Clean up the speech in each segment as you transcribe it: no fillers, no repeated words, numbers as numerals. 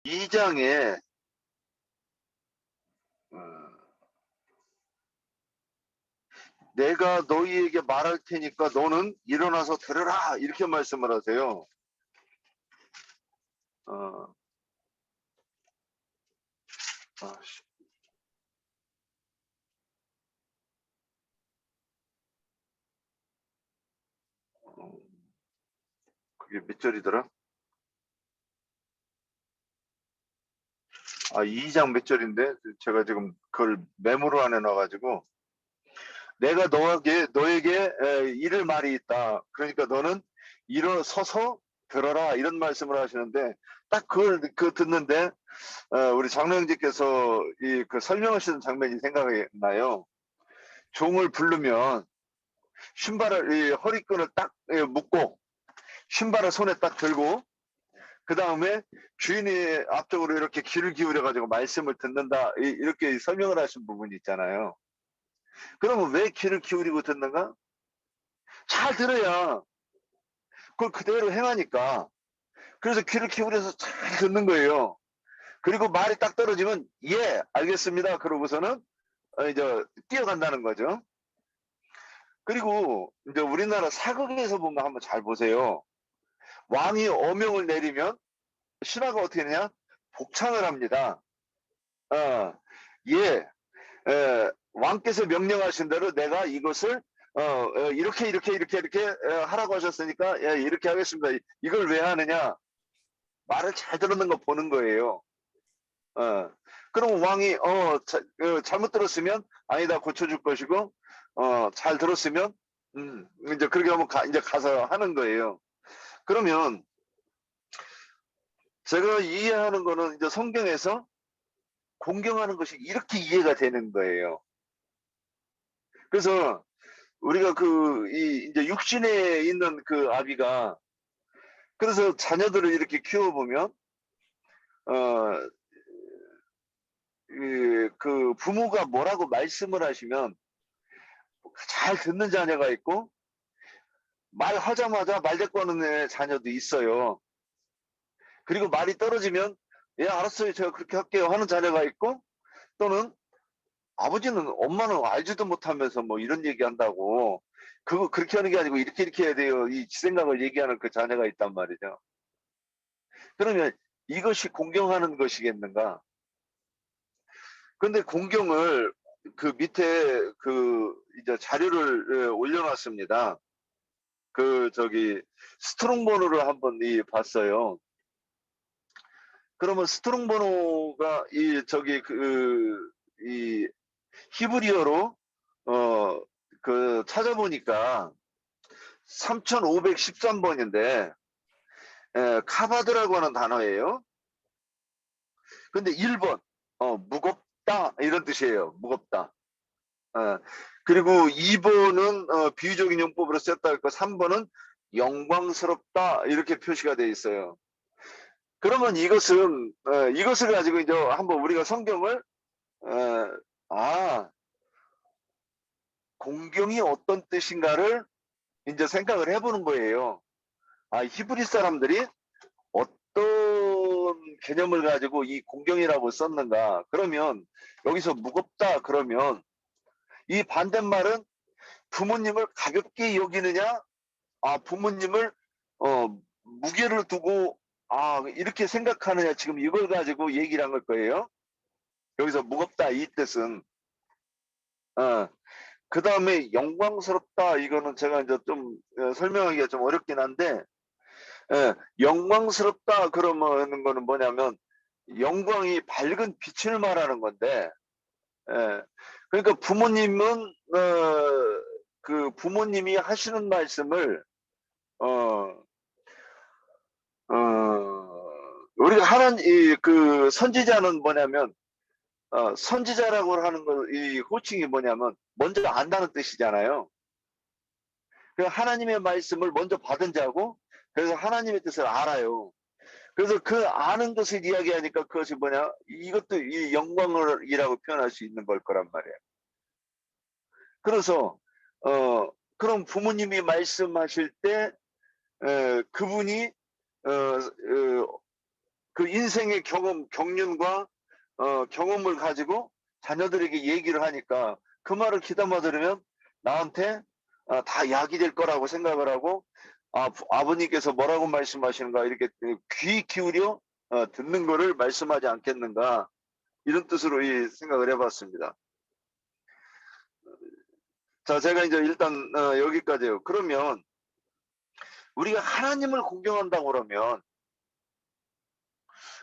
2장에 내가 너희에게 말할 테니까 너는 일어나서 들으라 이렇게 말씀을 하세요. 어, 그게 몇 절이더라? 2장 몇 절인데 제가 지금 그걸 메모로 안 해놔가지고 내가 너에게 이를 말이 있다. 그러니까 너는 일어서서 들어라 이런 말씀을 하시는데 딱 그걸 듣는데 우리 장로형제께서 그 설명하시는 장면이 생각이 나요. 종을 부르면 신발을 이 허리끈을 딱 묶고 신발을 손에 딱 들고 그 다음에 주인이 앞쪽으로 이렇게 귀를 기울여 가지고 말씀을 듣는다 이렇게 설명을 하신 부분이 있잖아요. 그러면 왜 귀를 기울이고 듣는가? 잘 들어야 그걸 그대로 행하니까. 그래서 귀를 기울여서 잘 듣는 거예요. 그리고 말이 딱 떨어지면 예 알겠습니다 그러고서는 이제 뛰어간다는 거죠. 그리고 이제 우리나라 사극에서 보면 한번 잘 보세요. 왕이 어명을 내리면 신하가 어떻게 하냐? 복창을 합니다. 어, 예, 왕께서 명령하신 대로 내가 이것을 이렇게 하라고 하셨으니까 예, 이렇게 하겠습니다. 이걸 왜 하느냐? 말을 잘 들었는 거 보는 거예요. 그럼 왕이 잘못 들었으면 아니다 고쳐줄 것이고 잘 들었으면 이제 그렇게 하면 이제 가서 하는 거예요. 그러면 제가 이해하는 거는 이제 성경에서 공경하는 것이 이렇게 이해가 되는 거예요. 그래서 우리가 이제 육신에 있는 그 아비가 그래서 자녀들을 이렇게 키워보면 어, 그 부모가 뭐라고 말씀을 하시면 잘 듣는 자녀가 있고 말하자마자 말대꾸하는 자녀도 있어요. 그리고 말이 떨어지면 예 알았어요 제가 그렇게 할게요 하는 자녀가 있고 또는 아버지는 엄마는 알지도 못하면서 뭐 이런 얘기한다고 그거 그렇게 하는 게 아니고 이렇게 해야 돼요 이 생각을 얘기하는 그 자녀가 있단 말이죠. 그러면 이것이 공경하는 것이겠는가? 근데 공경을 그 밑에 이제 자료를 올려놨습니다. 스트롱번호를 한번 봤어요. 그러면 스트롱번호가 이 히브리어로 찾아보니까 3513번인데 카바드라고 하는 단어예요. 근데 1번 무겁다 이런 뜻이에요. 무겁다. 그리고 2번은 비유적인 용법으로 썼다 했고 3번은 영광스럽다 이렇게 표시가 되어 있어요. 그러면 이것을 가지고 이제 한번 우리가 성경을 공경이 어떤 뜻인가를 이제 생각을 해보는 거예요. 히브리 사람들이 어떤 개념을 가지고 이 공경이라고 썼는가? 그러면 여기서 무겁다 그러면 이 반대말은 부모님을 가볍게 여기느냐? 부모님을 무게를 두고 이렇게 생각하느냐? 지금 이걸 가지고 얘기를 한 걸 거예요. 여기서 무겁다 이 뜻은 그 다음에 영광스럽다 이거는 제가 이제 좀 설명하기가 좀 어렵긴 한데 영광스럽다 그러면 거는 뭐냐면 영광이 밝은 빛을 말하는 건데 그러니까 부모님은 부모님이 하시는 말씀을 우리가 선지자는 뭐냐면 선지자라고 하는 이 호칭이 뭐냐면 먼저 안다는 뜻이잖아요. 하나님의 말씀을 먼저 받은 자고 그래서 하나님의 뜻을 알아요. 그래서 그 아는 것을 이야기하니까 그것이 뭐냐 이것도 이 영광이라고 표현할 수 있는 걸 거란 말이에요. 그래서 그럼 부모님이 말씀하실 때 그분이 그 인생의 경륜과 경험을 가지고 자녀들에게 얘기를 하니까 그 말을 귀담아 들으면 나한테 다 약이 될 거라고 생각을 하고 아버님께서 뭐라고 말씀하시는가 이렇게 귀 기울여 듣는 거를 말씀하지 않겠는가 이런 뜻으로 이 생각을 해봤습니다. 자, 제가 이제 일단 여기까지요. 그러면 우리가 하나님을 공경한다고 그러면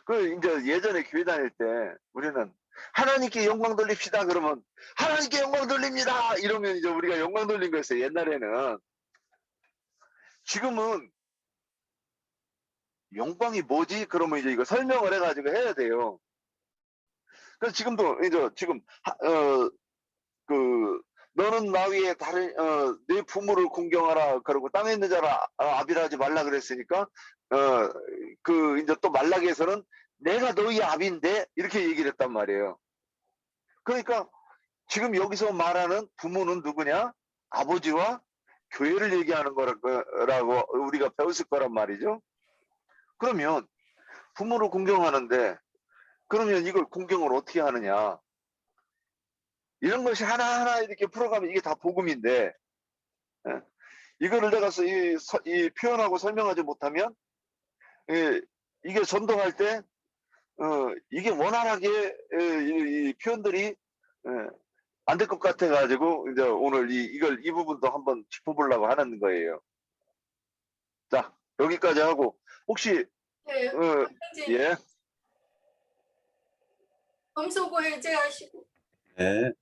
그 이제 예전에 교회 다닐 때 우리는 하나님께 영광 돌립시다 그러면 하나님께 영광 돌립니다 이러면 이제 우리가 영광 돌린 거였어요. 옛날에는. 지금은 영광이 뭐지? 그러면 이제 이거 설명을 해가지고 해야 돼요. 그래서 지금도 이제 지금 그 너는 나 위에 다른 내 부모를 공경하라 그러고 땅에 있는 자라 아비라지 말라 그랬으니까 그 이제 또 말라기에서는 내가 너희 아비인데 이렇게 얘기를 했단 말이에요. 그러니까 지금 여기서 말하는 부모는 누구냐? 아버지와 교회를 얘기하는 거라고 우리가 배웠을 거란 말이죠. 그러면 부모를 공경하는데 그러면 이걸 공경을 어떻게 하느냐? 이런 것이 하나하나 이렇게 풀어가면 이게 다 복음인데 예? 이거를 내가 이 표현하고 설명하지 못하면 이게 전동할 때 이게 원활하게 이 표현들이 안 될 것 같아 가지고 이제 오늘 이 부분도 한번 짚어보려고 하는 거예요. 자, 여기까지 하고 혹시 네, 예. 검소고 해제하시고. 네.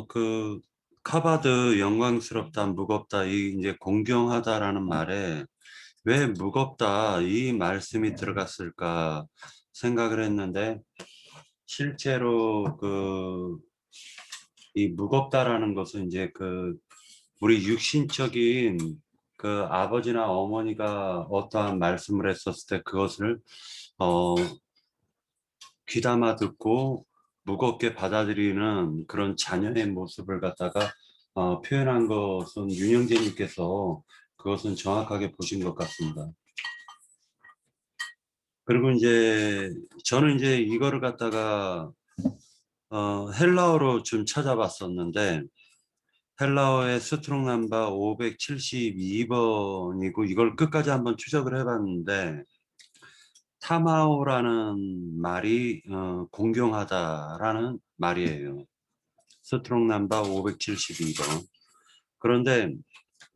그 카바드 영광스럽다, 무겁다, 이 이제 공경하다라는 말에 왜 무겁다 이 말씀이 들어갔을까 생각을 했는데 실제로 이 무겁다라는 것은 이제 우리 육신적인 아버지나 어머니가 어떠한 말씀을 했었을 때 그것을 귀담아 듣고 무겁게 받아들이는 그런 자녀의 모습을 갖다가 표현한 것은 윤영재님께서 그것은 정확하게 보신 것 같습니다. 그리고 이제 저는 이제 이거를 갖다가 헬라어로 좀 찾아봤었는데 헬라어의 스트롱 넘버 572번이고 이걸 끝까지 한번 추적을 해봤는데 타마오라는 말이 공경하다라는 말이에요. 스트롱 넘버 572번. 그런데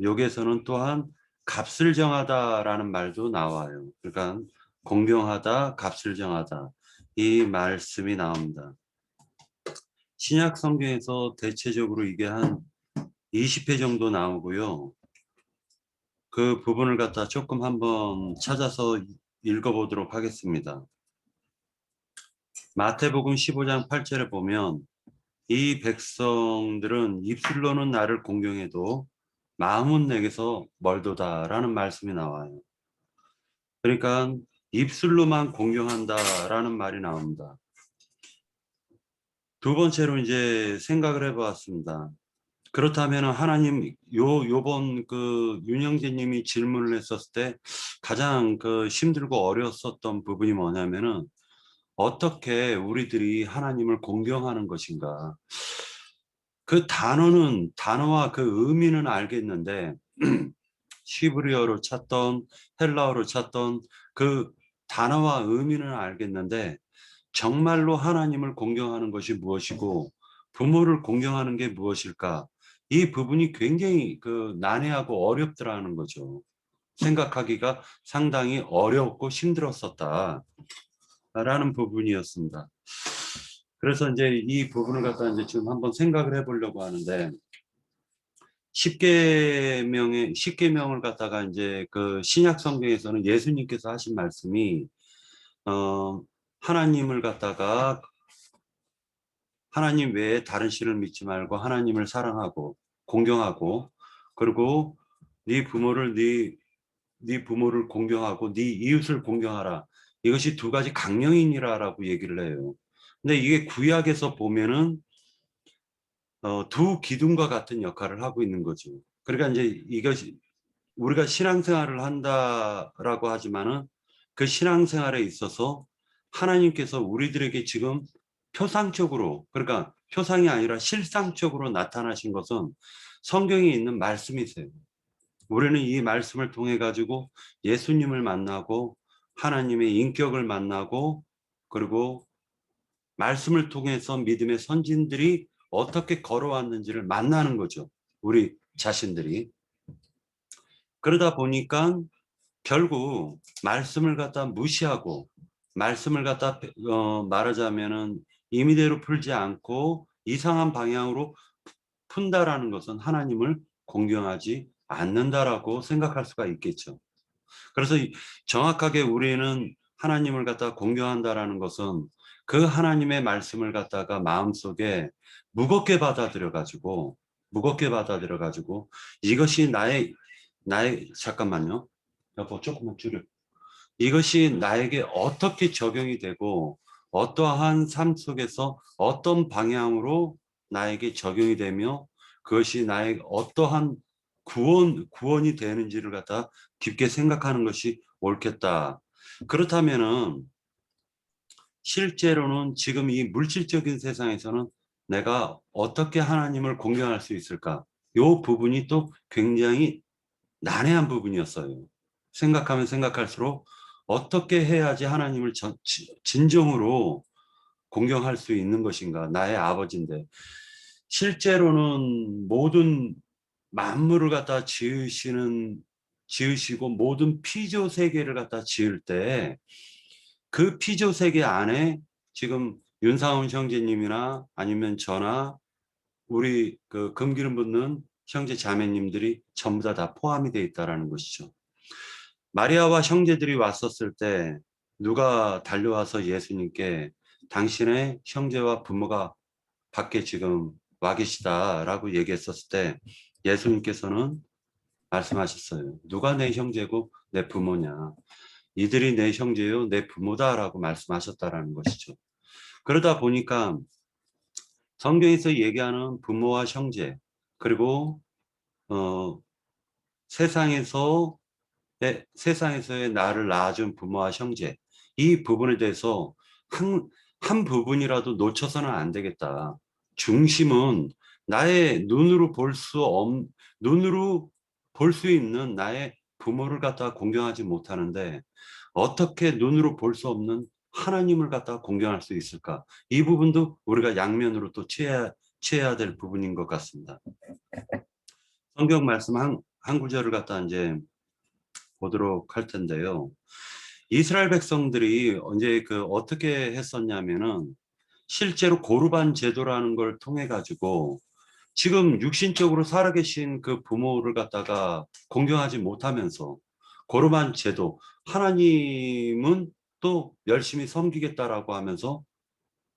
여기에서는 또한 값을 정하다라는 말도 나와요. 그러니까 공경하다, 값을 정하다 이 말씀이 나옵니다. 신약 성경에서 대체적으로 이게 한 20회 정도 나오고요. 그 부분을 갖다 조금 한번 찾아서 읽어보도록 하겠습니다. 마태복음 15장 8절에 보면 이 백성들은 입술로는 나를 공경해도 마음은 내게서 멀도다라는 말씀이 나와요. 그러니까 입술로만 공경한다라는 말이 나옵니다. 두 번째로 이제 생각을 해보았습니다. 그렇다면 하나님 요번 윤영재님이 질문을 했었을 때 가장 힘들고 어려웠었던 부분이 뭐냐면은 어떻게 우리들이 하나님을 공경하는 것인가. 그 단어와 그 의미는 알겠는데 히브리어로 찾던 헬라어로 찾던 그 단어와 의미는 알겠는데 정말로 하나님을 공경하는 것이 무엇이고 부모를 공경하는 게 무엇일까? 이 부분이 굉장히 난해하고 어렵더라는 거죠. 생각하기가 상당히 어렵고 힘들었었다라는 부분이었습니다. 그래서 이제 이 부분을 갖다 이제 지금 한번 생각을 해보려고 하는데 10계명을 갖다가 이제 신약 성경에서는 예수님께서 하신 말씀이 하나님을 갖다가 하나님 외에 다른 신을 믿지 말고 하나님을 사랑하고 공경하고 그리고 네 부모를 공경하고 네 이웃을 공경하라. 이것이 두 가지 강령이니라라고 얘기를 해요. 근데 이게 구약에서 보면은 두 기둥과 같은 역할을 하고 있는 거죠. 그러니까 이제 이것이 우리가 신앙생활을 한다라고 하지만은 그 신앙생활에 있어서 하나님께서 우리들에게 지금 표상적으로, 그러니까 표상이 아니라 실상적으로 나타나신 것은 성경에 있는 말씀이세요. 우리는 이 말씀을 통해 가지고 예수님을 만나고 하나님의 인격을 만나고, 그리고 말씀을 통해서 믿음의 선진들이 어떻게 걸어왔는지를 만나는 거죠. 우리 자신들이. 그러다 보니까 결국 말씀을 갖다 무시하고, 말씀을 갖다 말하자면은 임의대로 풀지 않고 이상한 방향으로 푼다라는 것은 하나님을 공경하지 않는다라고 생각할 수가 있겠죠. 그래서 정확하게 우리는 하나님을 갖다 공경한다라는 것은 그 하나님의 말씀을 갖다가 마음속에 무겁게 받아들여 가지고 이것이 나의 잠깐만요. 여보 조금만 줄여. 이것이 나에게 어떻게 적용이 되고 어떠한 삶 속에서 어떤 방향으로 나에게 적용이 되며 그것이 나의 어떠한 구원이 되는지를 갖다 깊게 생각하는 것이 옳겠다. 그렇다면은 실제로는 지금 이 물질적인 세상에서는 내가 어떻게 하나님을 공경할 수 있을까? 요 부분이 또 굉장히 난해한 부분이었어요. 생각하면 생각할수록 어떻게 해야지 하나님을 진정으로 공경할 수 있는 것인가? 나의 아버지인데. 실제로는 모든 만물을 갖다 지으시고 모든 피조 세계를 갖다 지을 때 그 피조 세계 안에 지금 윤상훈 형제님이나 아니면 저나 우리 그 금기름 붓는 형제 자매님들이 전부 다 포함이 되어 있다라는 것이죠. 마리아와 형제들이 왔었을 때 누가 달려와서 예수님께 당신의 형제와 부모가 밖에 지금 와 계시다라고 얘기했었을 때 예수님께서는 말씀하셨어요. 누가 내 형제고 내 부모냐. 이들이 내 형제요 내 부모다라고 말씀하셨다라는 것이죠. 그러다 보니까 성경에서 얘기하는 부모와 형제, 그리고 어, 세상에서의 나를 낳아준 부모와 형제, 이 부분에 대해서 한 부분이라도 놓쳐서는 안 되겠다. 중심은 나의 눈으로 볼 수 있는 나의 부모를 갖다가 공경하지 못하는데 어떻게 눈으로 볼 수 없는 하나님을 갖다가 공경할 수 있을까? 이 부분도 우리가 양면으로 또 취해야 될 부분인 것 같습니다. 성경 말씀 한 구절을 갖다 이제 보도록 할 텐데요. 이스라엘 백성들이 언제 어떻게 했었냐면은 실제로 고르반 제도라는 걸 통해 가지고 지금 육신적으로 살아계신 그 부모를 갖다가 공경하지 못하면서 고르반 제도, 하나님은 또 열심히 섬기겠다라고 하면서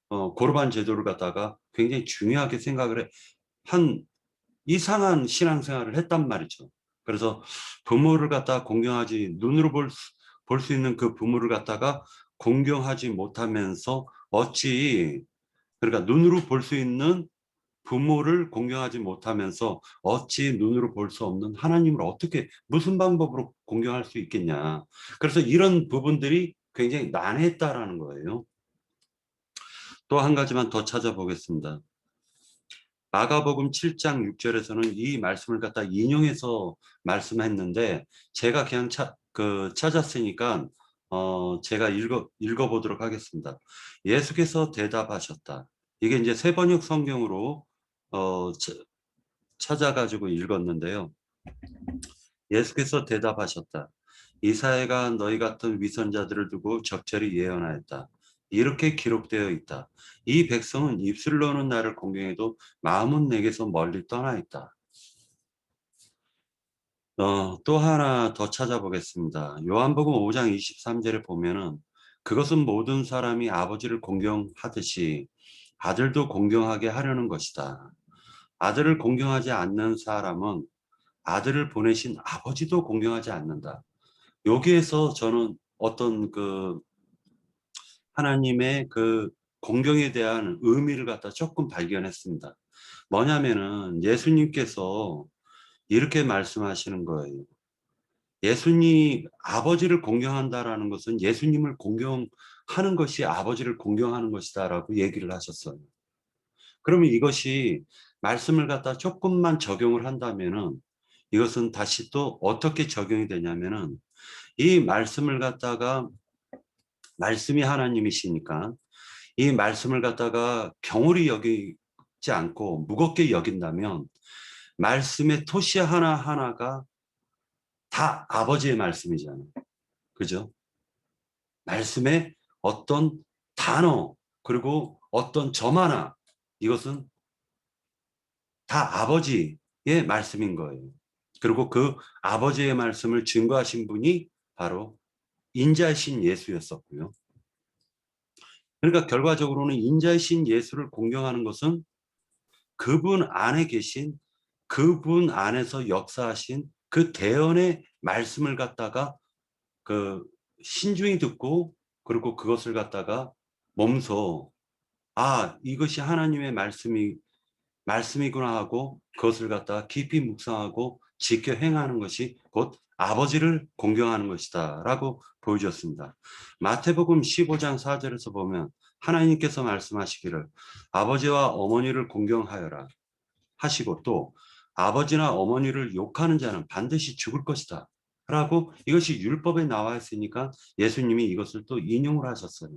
고르반 제도를 갖다가 굉장히 중요하게 생각을 한 이상한 신앙생활을 했단 말이죠. 그래서 부모를 갖다가 공경하지 눈으로 볼 수 있는 그 부모를 갖다가 공경하지 못하면서 어찌 그러니까 눈으로 볼 수 있는 부모를 공경하지 못하면서 어찌 눈으로 볼 수 없는 하나님을 어떻게 무슨 방법으로 공경할 수 있겠냐. 그래서 이런 부분들이 굉장히 난해했다라는 거예요. 또 한 가지만 더 찾아보겠습니다. 마가복음 7장 6절에서는 이 말씀을 갖다 인용해서 말씀했는데 제가 그냥 찾았으니까 제가 읽어보도록 하겠습니다. 예수께서 대답하셨다. 이게 이제 세번역 성경으로 찾아가지고 읽었는데요. 예수께서 대답하셨다. 이사야가 너희 같은 위선자들을 두고 적절히 예언하였다. 이렇게 기록되어 있다. 이 백성은 입술로는 나를 공경해도 마음은 내게서 멀리 떠나 있다. 또 하나 더 찾아보겠습니다. 요한복음 5장 23절에 보면은 그것은 모든 사람이 아버지를 공경하듯이 아들도 공경하게 하려는 것이다. 아들을 공경하지 않는 사람은 아들을 보내신 아버지도 공경하지 않는다. 여기에서 저는 어떤 하나님의 그 공경에 대한 의미를 갖다 조금 발견했습니다. 뭐냐면은 예수님께서 이렇게 말씀하시는 거예요. 예수님 아버지를 공경한다라는 것은 예수님을 공경하는 것이 아버지를 공경하는 것이다라고 얘기를 하셨어요. 그러면 이것이 말씀을 갖다 조금만 적용을 한다면은 이것은 다시 또 어떻게 적용이 되냐면은 이 말씀을 갖다가 말씀이 하나님이시니까 이 말씀을 갖다가 경홀히 여기지 않고 무겁게 여긴다면 말씀의 토시 하나하나가 다 아버지의 말씀이잖아요. 그죠? 말씀의 어떤 단어 그리고 어떤 점 하나 이것은 다 아버지의 말씀인 거예요. 그리고 그 아버지의 말씀을 증거하신 분이 바로 인자이신 예수였었고요. 그러니까 결과적으로는 인자이신 예수를 공경하는 것은 그분 안에 계신 그분 안에서 역사하신 그 대언의 말씀을 갖다가 그 신중히 듣고 그리고 그것을 갖다가 몸소 아 이것이 하나님의 말씀이구나 하고 그것을 갖다가 깊이 묵상하고 지켜 행하는 것이 곧 아버지를 공경하는 것이다 라고 보여줬습니다. 마태복음 15장 4절에서 보면 하나님께서 말씀하시기를 아버지와 어머니를 공경하여라 하시고 또 아버지나 어머니를 욕하는 자는 반드시 죽을 것이다 라고 이것이 율법에 나와 있으니까 예수님이 이것을 또 인용을 하셨어요.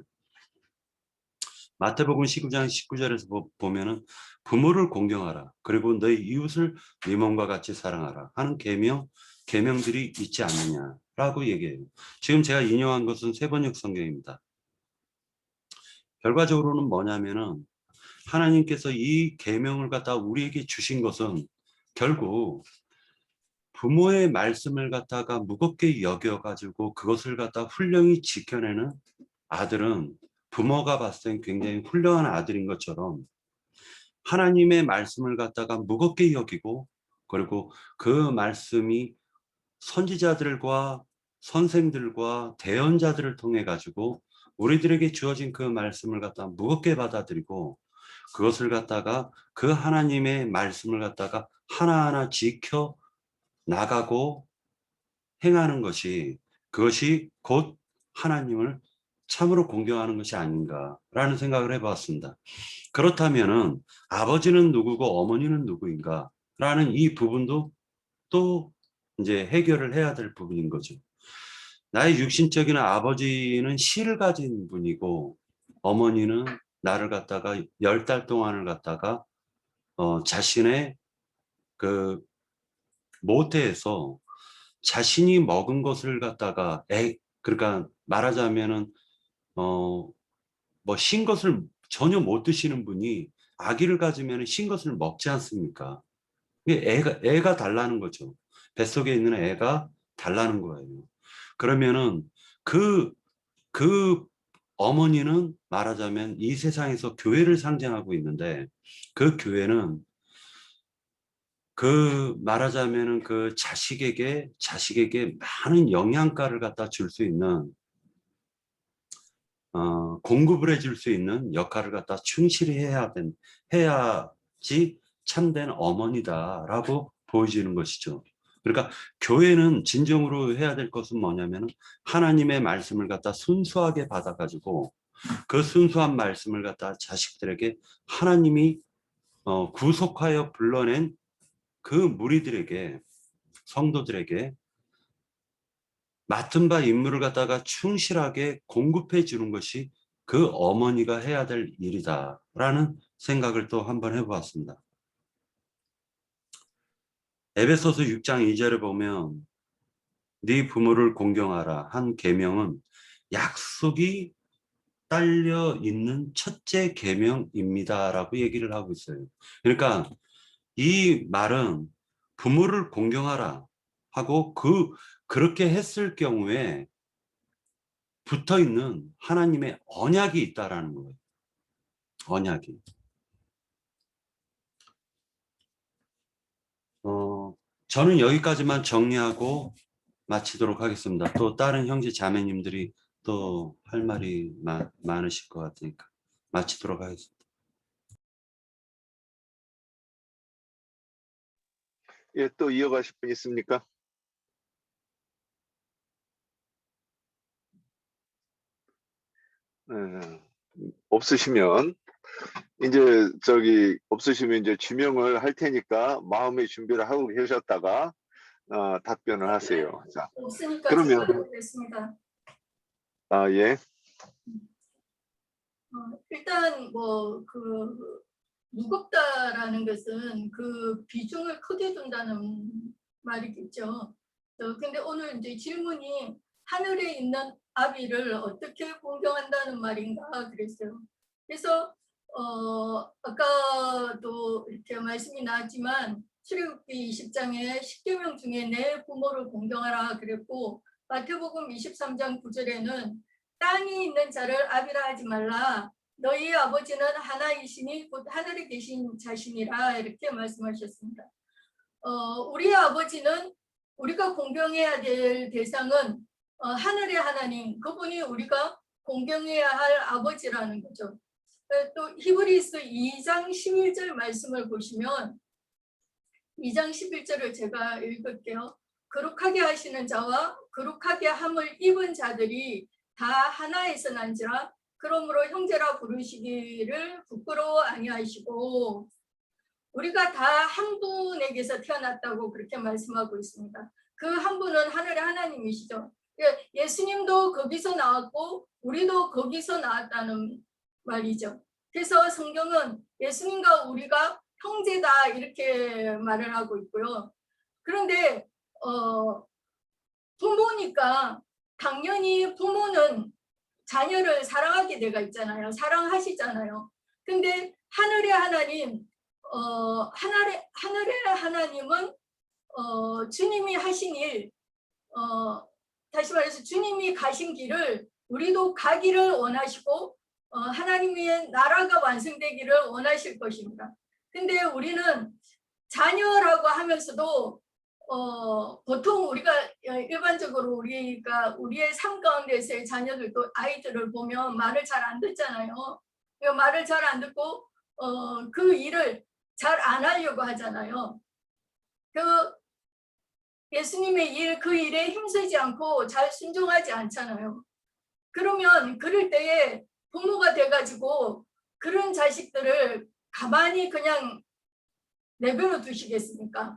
마태복음 19장 19절에서 보면은 부모를 공경하라. 그리고 너희 이웃을 네 몸과 같이 사랑하라 하는 계명들이 있지 않느냐라고 얘기해요. 지금 제가 인용한 것은 세번역 성경입니다. 결과적으로는 뭐냐면은 하나님께서 이 계명을 갖다 우리에게 주신 것은 결국 부모의 말씀을 갖다가 무겁게 여겨가지고 그것을 갖다 훌륭히 지켜내는 아들은 부모가 봤을 땐 굉장히 훌륭한 아들인 것처럼 하나님의 말씀을 갖다가 무겁게 여기고 그리고 그 말씀이 선지자들과 선생들과 대언자들을 통해 가지고 우리들에게 주어진 그 말씀을 갖다가 무겁게 받아들이고 그것을 갖다가 그 하나님의 말씀을 갖다가 하나하나 지켜 나가고 행하는 것이 그것이 곧 하나님을 참으로 공경하는 것이 아닌가라는 생각을 해보았습니다. 그렇다면은 아버지는 누구고 어머니는 누구인가? 라는 이 부분도 또 이제 해결을 해야 될 부분인 거죠. 나의 육신적인 아버지는 씨를 가진 분이고 어머니는 나를 갖다가 10달 동안을 갖다가 자신의 그 모태에서 자신이 먹은 것을 갖다가 그러니까 말하자면은 뭐 신 것을 전혀 못 드시는 분이 아기를 가지면 신 것을 먹지 않습니까? 이게 애가 달라는 거죠. 뱃속에 있는 애가 달라는 거예요. 그러면은 그, 그 어머니는 말하자면 이 세상에서 교회를 상징하고 있는데 그 교회는 그 말하자면은 그 자식에게 많은 영양가를 갖다 줄 수 있는 공급을 해줄 수 있는 역할을 갖다 충실히 해야지 참된 어머니다라고 보여지는 것이죠. 그러니까 교회는 진정으로 해야 될 것은 뭐냐면 하나님의 말씀을 갖다 순수하게 받아가지고 그 순수한 말씀을 갖다 자식들에게 하나님이 구속하여 불러낸 그 무리들에게 성도들에게 맡은 바 임무를 갖다가 충실하게 공급해 주는 것이 그 어머니가 해야 될 일이다라는 생각을 또 한번 해보았습니다. 에베소서 6장 2절에 보면 네 부모를 공경하라 한 계명은 약속이 딸려 있는 첫째 계명입니다라고 얘기를 하고 있어요. 그러니까 이 말은 부모를 공경하라 하고 그렇게 했을 경우에 붙어 있는 하나님의 언약이 있다라는 거예요. 언약이. 저는 여기까지만 정리하고 마치도록 하겠습니다. 또 다른 형제 자매님들이 또 할 말이 많으실 것 같으니까 마치도록 하겠습니다. 예, 또 이어가실 분 있습니까? 없으시면 이제 지명을 할 테니까 마음의 준비를 하고 계셨다가 답변을 하세요. 자, 없으니까 그러면 제가 보겠습니다. 예. 일단 뭐 그 무겁다라는 것은 그 비중을 크게 둔다는 말이겠죠. 근데 오늘 이제 질문이 하늘에 있는 아비를 어떻게 공경한다는 말인가 그랬어요. 그래서 아까도 이렇게 말씀이 나왔지만 출애굽기 20장에 10계명 중에 내 부모를 공경하라 그랬고, 마태복음 23장 9절에는 땅에 있는 자를 아비라 하지 말라, 너희 아버지는 하나이시니 곧 하늘에 계신 자신이라, 이렇게 말씀하셨습니다. 우리 아버지는, 우리가 공경해야 될 대상은 하늘의 하나님, 그분이 우리가 공경해야 할 아버지라는 거죠. 또 히브리서 2장 11절 말씀을 보시면, 2장 11절을 제가 읽을게요. 거룩하게 하시는 자와 거룩하게 함을 입은 자들이 다 하나에서 난지라, 그러므로 형제라 부르시기를 부끄러워 아니하시고, 우리가 다 한 분에게서 태어났다고 그렇게 말씀하고 있습니다. 그 한 분은 하늘의 하나님이시죠. 예수님도 거기서 나왔고 우리도 거기서 나왔다는 말이죠. 그래서 성경은 예수님과 우리가 형제다 이렇게 말을 하고 있고요. 그런데 부모니까 당연히 부모는 자녀를 사랑하게 되어 있잖아요. 사랑하시잖아요. 근데 하늘의 하나님, 하늘의 하나님은 주님이 하신 일, 다시 말해서 주님이 가신 길을 우리도 가기를 원하시고 하나님의 나라가 완성되기를 원하실 것입니다. 근데 우리는 자녀라고 하면서도 보통 우리가 일반적으로 우리의 삶 가운데서의 자녀들도 아이들을 보면 말을 잘 안 듣잖아요. 말을 잘 안 듣고 그 일을 잘 안 하려고 하잖아요. 예수님의 일, 그 일에 힘쓰지 않고 잘 순종하지 않잖아요. 그러면 그럴 때에 부모가 돼가지고 그런 자식들을 가만히 그냥 내버려 두시겠습니까?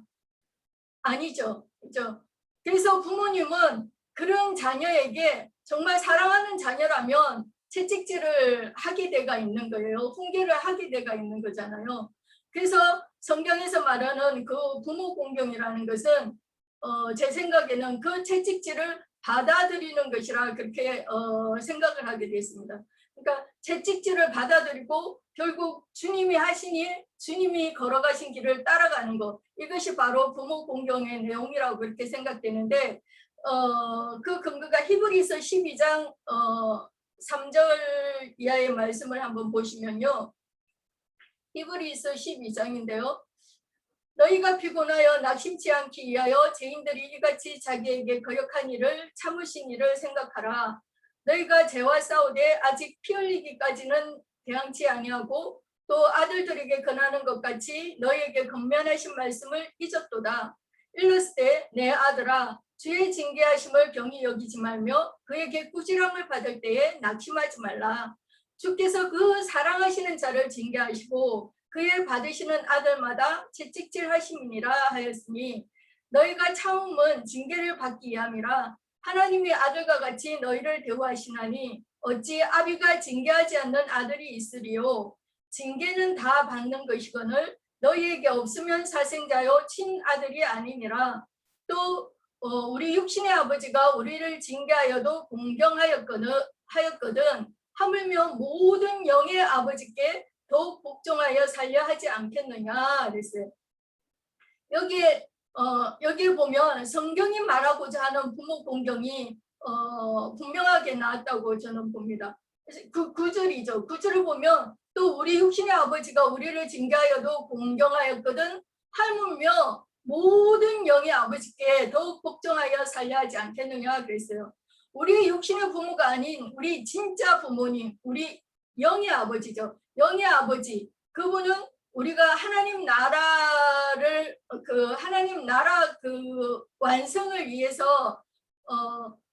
아니죠. 그렇죠? 그래서 부모님은 그런 자녀에게 정말 사랑하는 자녀라면 채찍질을 하게 돼가 있는 거예요. 훈계를 하게 돼가 있는 거잖아요. 그래서 성경에서 말하는 그 부모 공경이라는 것은 제 생각에는 그 채찍질을 받아들이는 것이라 그렇게 생각을 하게 됐습니다. 그러니까 채찍질을 받아들이고 결국 주님이 하신 일, 주님이 걸어가신 길을 따라가는 것, 이것이 바로 부모 공경의 내용이라고 그렇게 생각되는데, 그 근거가 히브리서 12장 3절 이하의 말씀을 한번 보시면요. 히브리서 12장인데요. 너희가 피곤하여 낙심치 않기 위하여 죄인들이 이같이 자기에게 거역한 일을 참으신 일을 생각하라. 너희가 죄와 싸우되 아직 피 흘리기까지는 대항치 아니하고 또 아들들에게 권하는 것 같이 너희에게 권면하신 말씀을 잊었도다. 일렀을 내 아들아, 주의 징계하심을 경히 여기지 말며 그에게 꾸지람을 받을 때에 낙심하지 말라. 주께서 그 사랑하시는 자를 징계하시고 그의 받으시는 아들마다 채찍질 하심이니라 하였으니, 너희가 참음은 징계를 받기 위함이라. 하나님의 아들과 같이 너희를 대우하시나니 어찌 아비가 징계하지 않는 아들이 있으리요. 징계는 다 받는 것이거늘 너희에게 없으면 사생자요 친아들이 아니니라. 또 우리 육신의 아버지가 우리를 징계하여도 공경하였거든 하물며 모든 영의 아버지께 더욱 복종하여 살려 하지 않겠느냐 그랬어요. 여기에 보면 성경이 말하고자 하는 부모 공경이 분명하게 나왔다고 저는 봅니다. 그 9절이죠. 9절을 보면 또 우리 육신의 아버지가 우리를 징계하여도 공경하였거든 하물며 모든 영의 아버지께 더욱 복종하여 살려 하지 않겠느냐 그랬어요. 우리 육신의 부모가 아닌 우리 진짜 부모님, 우리 영의 아버지죠. 영의 아버지, 그분은 우리가 하나님 나라를 하나님 나라 완성을 위해서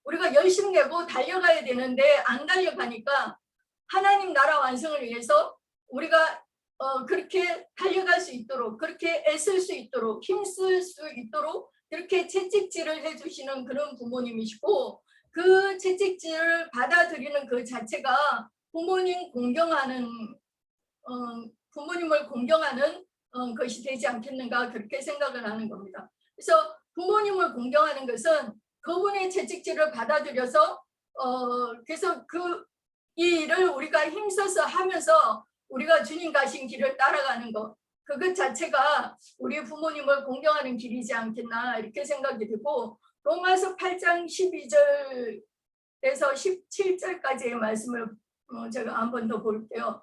우리가 열심 내고 달려가야 되는데 안 달려가니까 하나님 나라 완성을 위해서 우리가 그렇게 달려갈 수 있도록, 그렇게 애쓸 수 있도록, 힘쓸 수 있도록 이렇게 채찍질을 해주시는 그런 부모님이시고, 그 채찍질을 받아들이는 그 자체가 부모님을 공경하는 것이 되지 않겠는가, 그렇게 생각을 하는 겁니다. 그래서 부모님을 공경하는 것은 그분의 채찍질을 받아들여서 그래서 이 일을 우리가 힘써서 하면서 우리가 주님 가신 길을 따라가는 것, 그것 자체가 우리 부모님을 공경하는 길이지 않겠나, 이렇게 생각이 되고, 로마서 8장 12절에서 17절까지의 말씀을 제가 한 번 더 볼게요.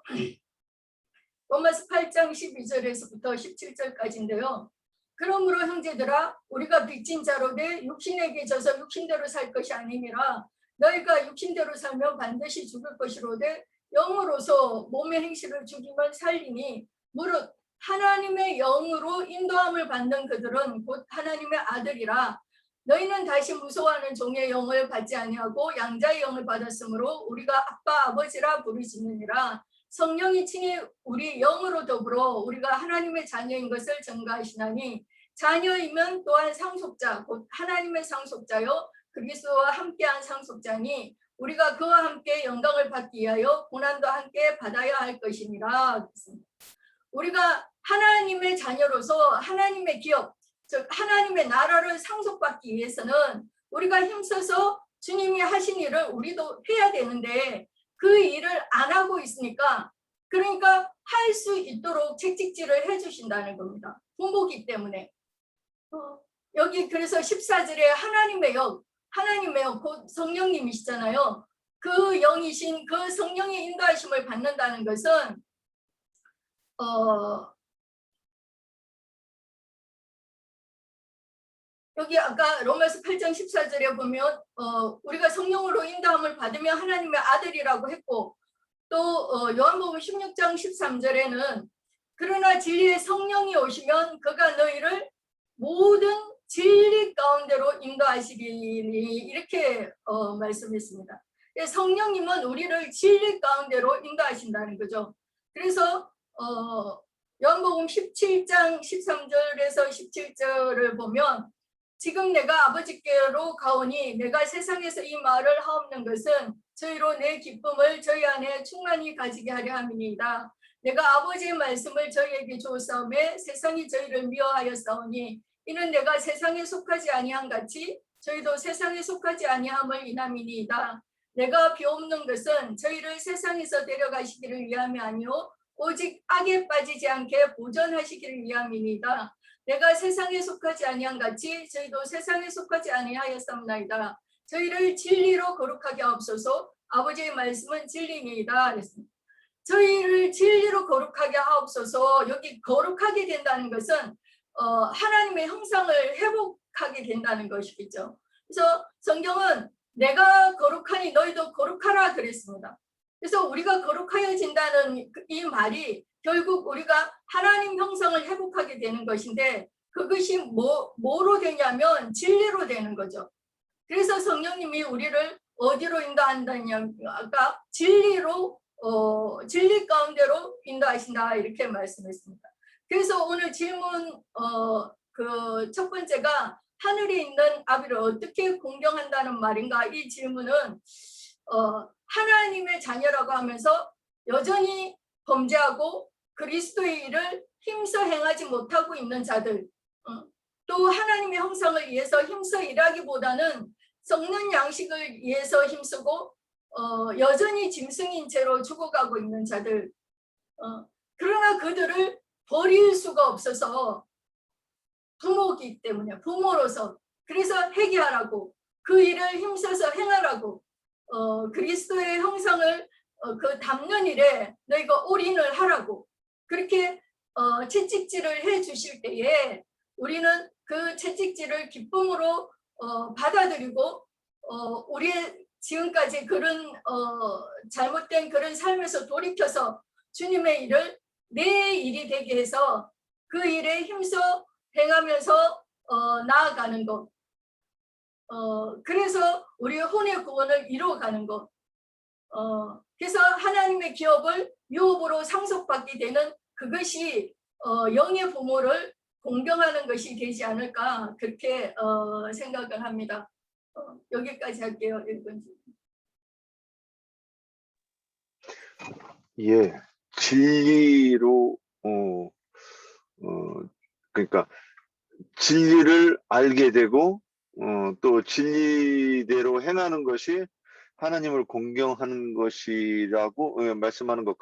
로마서 8장 12절에서부터 17절까지인데요. 그러므로 형제들아, 우리가 빚진 자로 돼 육신에게 져서 육신대로 살 것이 아니니라. 너희가 육신대로 살면 반드시 죽을 것이로되 영으로서 몸의 행실을 죽이면 살리니, 무릇 하나님의 영으로 인도함을 받는 그들은 곧 하나님의 아들이라. 너희는 다시 무서워하는 종의 영을 받지 아니하고 양자의 영을 받았으므로 우리가 아빠 아버지라 부르짖느니라. 성령이 친히 우리 영으로 더불어 우리가 하나님의 자녀인 것을 증거하시나니, 자녀이면 또한 상속자 곧 하나님의 상속자요 그리스도와 함께한 상속자니, 우리가 그와 함께 영광을 받기 위하여 고난도 함께 받아야 할 것이니라. 우리가 하나님의 자녀로서 하나님의 기업, 즉 하나님의 나라를 상속받기 위해서는 우리가 힘써서 주님이 하신 일을 우리도 해야 되는데, 그 일을 안 하고 있으니까, 그러니까 할 수 있도록 채찍질을 해주신다는 겁니다. 부모기 때문에. 여기 그래서 14절에 하나님의 영, 곧 성령님이시잖아요. 그 영이신 그 성령의 인도하심을 받는다는 것은 여기 아까 로마서 8장 14절에 보면 우리가 성령으로 인도함을 받으면 하나님의 아들이라고 했고, 또 요한복음 16장 13절에는 그러나 진리의 성령이 오시면 그가 너희를 모든 진리 가운데로 인도하시리니, 이렇게 말씀했습니다. 성령님은 우리를 진리 가운데로 인도하신다는 거죠. 그래서 요한복음 17장 13절에서 17절을 보면, 지금 내가 아버지께로 가오니 내가 세상에서 이 말을 하옵는 것은 저희로 내 기쁨을 저희 안에 충만히 가지게 하려 함이니이다. 내가 아버지의 말씀을 저희에게 주었사오매 세상이 저희를 미워하였사오니, 이는 내가 세상에 속하지 아니한 같이 저희도 세상에 속하지 아니함을 인함이니이다. 내가 비옵는 것은 저희를 세상에서 데려가시기를 위함이 아니오 오직 악에 빠지지 않게 보존하시기를 위함이니이다. 내가 세상에 속하지 아니한 같이 저희도 세상에 속하지 아니하였사옵나이다. 저희를 진리로 거룩하게 하옵소서. 아버지의 말씀은 진리니이다. 그랬습니다. 저희를 진리로 거룩하게 하옵소서. 여기 거룩하게 된다는 것은 하나님의 형상을 회복하게 된다는 것이겠죠. 그래서 성경은 내가 거룩하니 너희도 거룩하라 그랬습니다. 그래서 우리가 거룩하여진다는 이 말이 결국 우리가 하나님 형상을 회복하게 되는 것인데, 그것이 뭐로 되냐면 진리로 되는 거죠. 그래서 성령님이 우리를 어디로 인도한다냐면 아까 진리로 진리 가운데로 인도하신다, 이렇게 말씀했습니다. 그래서 오늘 질문 그 첫 번째가 하늘에 있는 아비를 어떻게 공경한다는 말인가, 이 질문은 하나님의 자녀라고 하면서 여전히 범죄하고 그리스도의 일을 힘써 행하지 못하고 있는 자들, 또 하나님의 형상을 위해서 힘써 일하기보다는 썩는 양식을 위해서 힘쓰고 여전히 짐승인 채로 죽어가고 있는 자들, 그러나 그들을 버릴 수가 없어서 부모이기 때문에, 부모로서 그래서 회개하라고, 그 일을 힘써서 행하라고, 그리스도의 형상을 그 담는 일에 너희가 올인을 하라고 그렇게 채찍질을 해 주실 때에 우리는 그 채찍질을 기쁨으로 받아들이고 우리의 지금까지 그런 잘못된 그런 삶에서 돌이켜서 주님의 일을 내 일이 되게 해서 그 일에 힘써 행하면서 나아가는 것, 그래서 우리의 혼의 구원을 이루어가는 것, 그래서 하나님의 하나님의 기업을 유업으로 상속받게 되는 그것이 영의 부모를 공경하는 것이 되지 않을까 그렇게 생각을 합니다. 여기까지 할게요. 읽은 지. 예, 진리로 그러니까 진리를 알게 되고 또 진리대로 행하는 것이 하나님을 공경하는 것이라고 말씀하는 것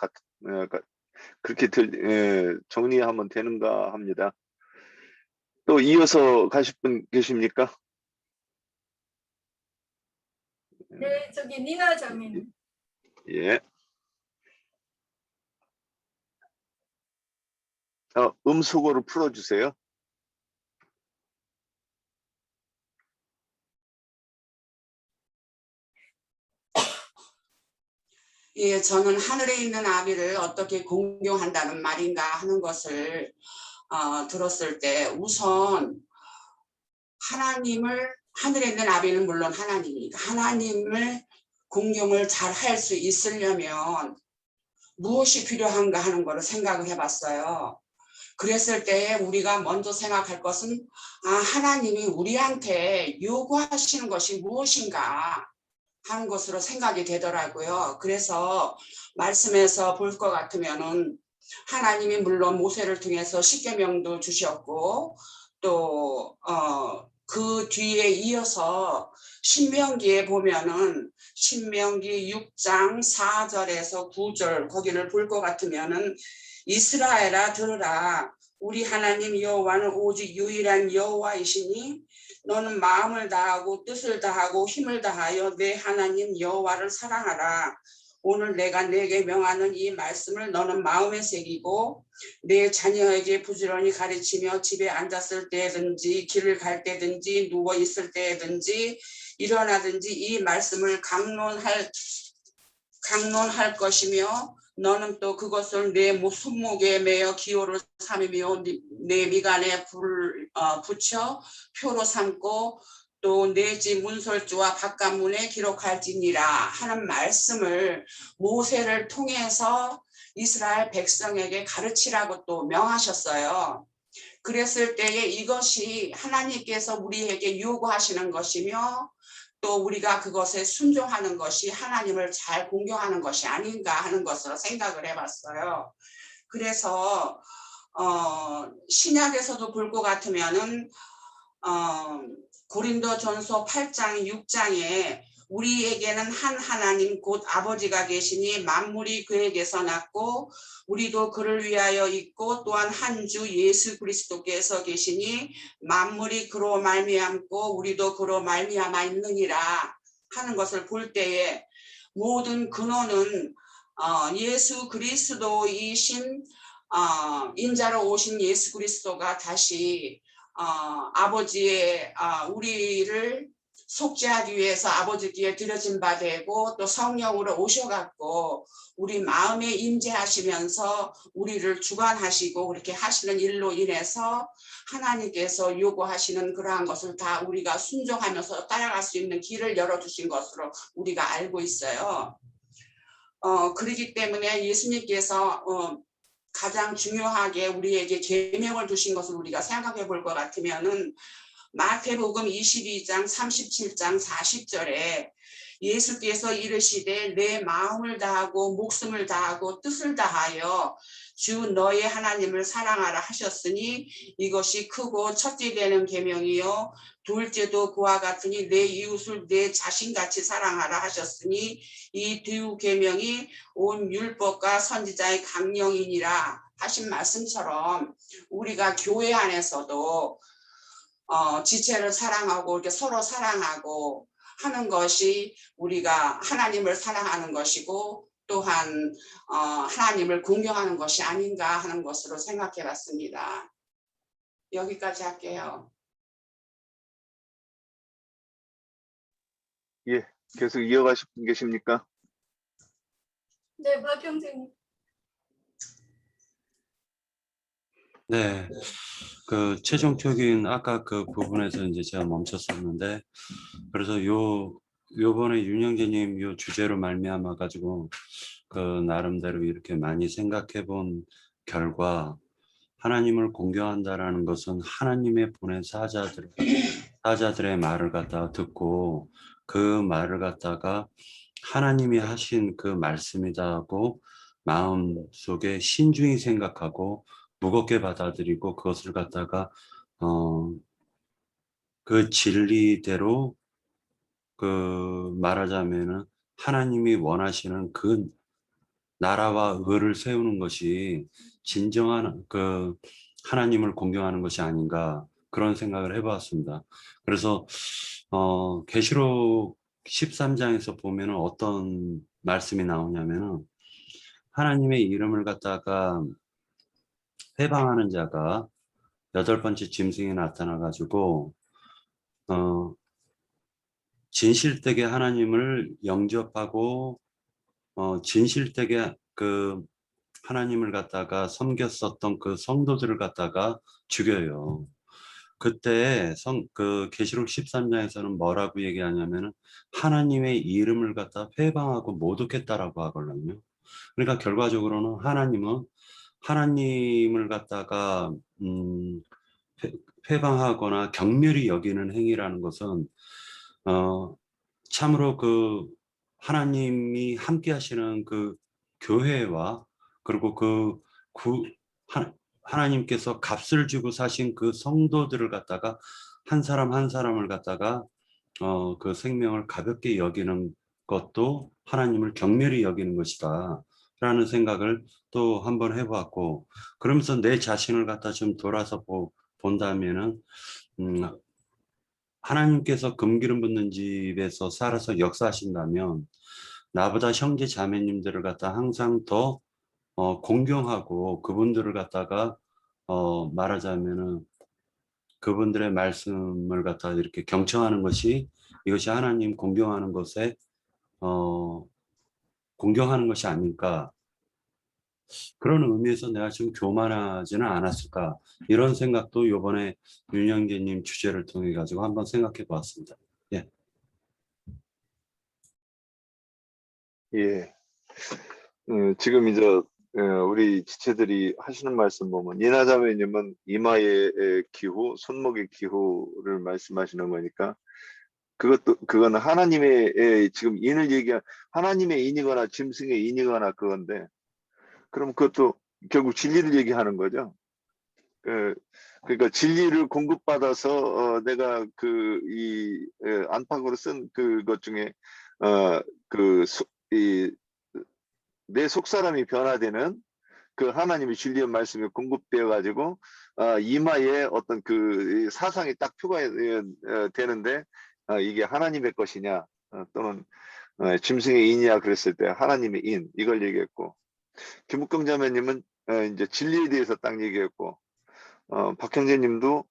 그렇게 정리하면 되는가 합니다. 또 이어서 가실 분 계십니까? 네, 저기 니나 자매님. 예. 음소거를 풀어주세요. 예, 저는 하늘에 있는 아비를 어떻게 공경한다는 말인가 하는 것을 들었을 때 우선 하나님을 하늘에 있는 아비는 물론 하나님이니까 하나님을 공경을 잘 할 수 있으려면 무엇이 필요한가 하는 거를 생각을 해봤어요. 그랬을 때 우리가 먼저 생각할 것은 하나님이 우리한테 요구하시는 것이 무엇인가 하는 것으로 생각이 되더라고요. 그래서 말씀에서 볼 것 같으면은 하나님이 물론 모세를 통해서 십계명도 주셨고 또 그 뒤에 이어서 신명기에 보면은 신명기 6장 4절에서 9절 거기를 볼 것 같으면은 이스라엘아 들으라 우리 하나님 여호와는 오직 유일한 여호와이시니 너는 마음을 다하고 뜻을 다하고 힘을 다하여 내 하나님 여호와를 사랑하라. 오늘 내가 네게 명하는 이 말씀을 너는 마음에 새기고 내 자녀에게 부지런히 가르치며 집에 앉았을 때든지 길을 갈 때든지 누워 있을 때든지 일어나든지 이 말씀을 강론할 것이며 너는 또 그것을 내 손목에 매어 기호를 삼으며 내 미간에 불을 붙여 표로 삼고 또 내 집 문설주와 바깥문에 기록할지니라 하는 말씀을 모세를 통해서 이스라엘 백성에게 가르치라고 또 명하셨어요. 그랬을 때에 이것이 하나님께서 우리에게 요구하시는 것이며 또 우리가 그것에 순종하는 것이 하나님을 잘 공경하는 것이 아닌가 하는 것으로 생각을 해봤어요. 그래서 신약에서도 볼 것 같으면은 고린도전서 8장 6장에 우리에게는 한 하나님 곧 아버지가 계시니 만물이 그에게서 났고 우리도 그를 위하여 있고 또한 한 주 예수 그리스도께서 계시니 만물이 그로 말미암고 우리도 그로 말미암아 있느니라 하는 것을 볼 때에 모든 근원은 예수 그리스도이신 인자로 오신 예수 그리스도가 다시 아버지의 우리를 속죄하기 위해서 아버지께 드려진 바 되고 또 성령으로 오셔갖고 우리 마음에 임재하시면서 우리를 주관하시고 그렇게 하시는 일로 인해서 하나님께서 요구하시는 그러한 것을 다 우리가 순종하면서 따라갈 수 있는 길을 열어주신 것으로 우리가 알고 있어요. 그렇기 때문에 예수님께서 가장 중요하게 우리에게 계명을 주신 것을 우리가 생각해 볼 것 같으면은 마태복음 22장 37장 40절에 예수께서 이르시되 내 마음을 다하고 목숨을 다하고 뜻을 다하여 주 너의 하나님을 사랑하라 하셨으니 이것이 크고 첫째 되는 계명이요 둘째도 그와 같으니 내 이웃을 내 자신같이 사랑하라 하셨으니 이 두 계명이 온 율법과 선지자의 강령이니라 하신 말씀처럼 우리가 교회 안에서도 지체를 사랑하고 이렇게 서로 사랑하고 하는 것이 우리가 하나님을 사랑하는 것이고 또한 하나님을 공경하는 것이 아닌가 하는 것으로 생각해 봤습니다. 여기까지 할게요. 예, 계속 이어가실 분 계십니까? 네, 박형생님. 네, 그 최종적인 아까 그 부분에서 이제 제가 멈췄었는데, 그래서 요번에 윤영재님 요 주제로 말미암아 가지고 그 나름대로 이렇게 많이 생각해 본 결과 하나님을 공경한다라는 것은 하나님의 보낸 사자들의 말을 갖다가 듣고 그 말을 갖다가 하나님이 하신 그 말씀이다 하고 마음속에 신중히 생각하고 무겁게 받아들이고 그것을 갖다가 그 진리대로 그 말하자면은 하나님이 원하시는 그 나라와 의를 세우는 것이 진정한 그 하나님을 공경하는 것이 아닌가 그런 생각을 해보았습니다. 그래서 계시록 13장에서 보면은 어떤 말씀이 나오냐면은 하나님의 이름을 갖다가 회방하는 자가 8번째 짐승에 나타나 가지고 진실되게 하나님을 영접하고 진실되게 그 하나님을 갖다가 섬겼었던 그 성도들을 갖다가 죽여요. 그때 그 계시록 13장에서는 뭐라고 얘기하냐면은 하나님의 이름을 갖다 회방하고 모독했다라고 하거든요. 그러니까 결과적으로는 하나님을 갖다가 회방하거나 경멸히 여기는 행위라는 것은 참으로 그 하나님이 함께 하시는 그 교회와 그리고 하나님께서 값을 주고 사신 그 성도들을 갖다가 한 사람 한 사람을 갖다가 그 생명을 가볍게 여기는 것도 하나님을 경멸히 여기는 것이다 라는 생각을 또 한번 해보았고, 그러면서 내 자신을 갖다 좀 돌아서 본다면은 하나님께서 금기름 붓는 집에서 살아서 역사하신다면 나보다 형제 자매님들을 갖다 항상 더 공경하고 그분들을 갖다가 말하자면은 그분들의 말씀을 갖다 이렇게 경청하는 것이 이것이 하나님 공경하는 것에 공경하는 것이 아닐까, 그런 의미에서 내가 좀 교만하지는 않았을까 이런 생각도 이번에 윤영재님 주제를 통해 가지고 한번 생각해 보았습니다. 예. 예. 지금 이제 우리 지체들이 하시는 말씀 보면 이나자매님은 이마의 기후, 손목의 기후를 말씀하시는 거니까 그거는 하나님의 지금 인을 얘기한 하나님의 인이거나 짐승의 인이거나 그건데, 그럼 그것도 결국 진리를 얘기하는 거죠. 그러니까 진리를 공급받아서 내가 이 안팎으로 쓴 그것 중에 내 속사람이 변화되는 그 하나님의 진리의 말씀이 공급되어 가지고 이마에 어떤 그 사상이 딱 표가 되는데 이게 하나님의 것이냐 또는 짐승의 인이야 그랬을 때 하나님의 인 이걸 얘기했고, 김욱경 자매님은 이제 진리에 대해서 딱 얘기했고, 박형재님도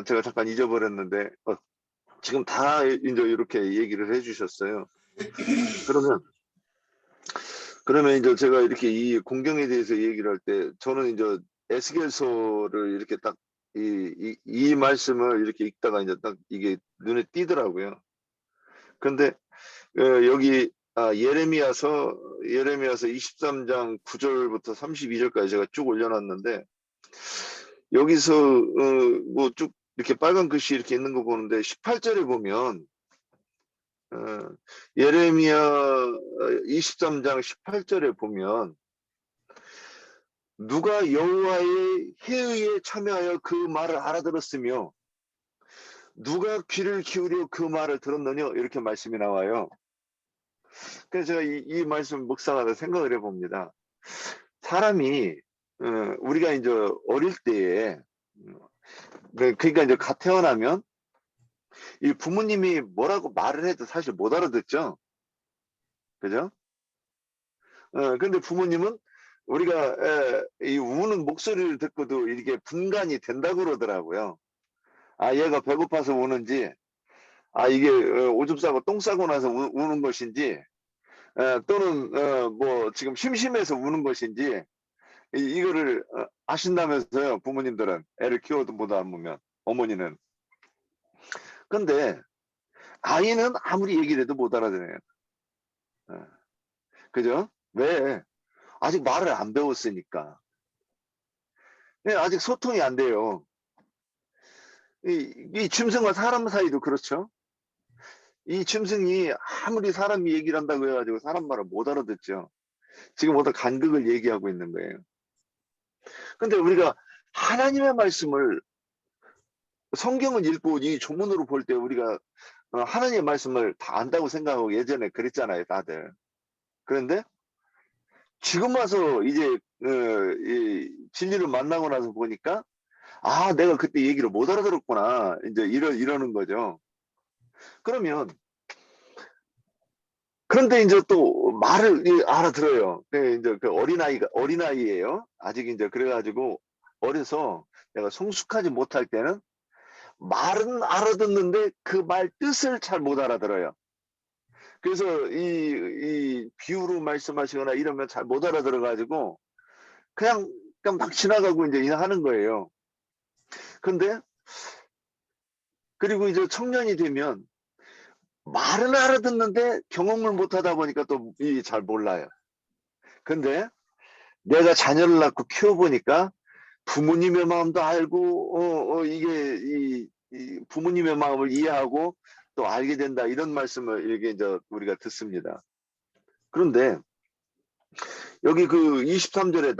제가 잠깐 잊어버렸는데 지금 다 이제 이렇게 얘기를 해주셨어요. 그러면 이제 제가 이렇게 이 공경에 대해서 얘기를 할 때 저는 이제 에스겔서를 이렇게 딱 이 말씀을 이렇게 읽다가 이제 딱 이게 눈에 띄더라고요. 근데 여기 예레미야서 23장 9절부터 32절까지 제가 쭉 올려놨는데, 여기서 뭐 쭉 이렇게 빨간 글씨 이렇게 있는 거 보는데 18절에 보면 예레미야 23장 18절에 보면 누가 여호와의 회의에 참여하여 그 말을 알아들었으며 누가 귀를 기울여 그 말을 들었느냐 이렇게 말씀이 나와요. 그래서 제가 이 말씀 묵상하다 생각을 해봅니다. 사람이 우리가 이제 어릴 때에 그러니까 이제 갓 태어나면 이 부모님이 뭐라고 말을 해도 사실 못 알아듣죠. 그죠? 근데 부모님은 우리가 이 우는 목소리를 듣고도 이게 분간이 된다고 그러더라고요. 얘가 배고파서 우는지, 이게 오줌 싸고 똥 싸고 나서 우는 것인지, 또는 뭐 지금 심심해서 우는 것인지 이거를 아신다면서요. 부모님들은 애를 키워도 못 안으면 어머니는. 근데 아이는 아무리 얘기를 해도 못 알아듣네요. 그죠? 왜? 아직 말을 안 배웠으니까. 네, 아직 소통이 안 돼요. 이 짐승과 사람 사이도 그렇죠. 이 짐승이 아무리 사람이 얘기를 한다고 해가지고 사람 말을 못 알아듣죠. 지금 어떤 간극을 얘기하고 있는 거예요. 근데 우리가 하나님의 말씀을 성경을 읽고 이 조문으로 볼 때 우리가 하나님의 말씀을 다 안다고 생각하고 예전에 그랬잖아요, 다들. 그런데 지금 와서 이제 이 진리를 만나고 나서 보니까 아, 내가 그때 얘기를 못 알아들었구나. 이제 이러는 거죠. 그러면 그런데 이제 또 말을 알아들어요. 이제 그 어린아이예요. 아직 이제 그래가지고 어려서 내가 성숙하지 못할 때는 말은 알아듣는데 그 말 뜻을 잘 못 알아들어요. 그래서 이 비유로 말씀하시거나 이러면 잘 못 알아들어가지고 그냥 막 지나가고 이제 하는 거예요. 근데 그리고 이제 청년이 되면 말은 알아듣는데 경험을 못 하다 보니까 또 잘 몰라요. 근데 내가 자녀를 낳고 키워보니까 부모님의 마음도 알고 이게 이 부모님의 마음을 이해하고 또 알게 된다 이런 말씀을 이렇게 이제 우리가 듣습니다. 그런데 여기 그 23절에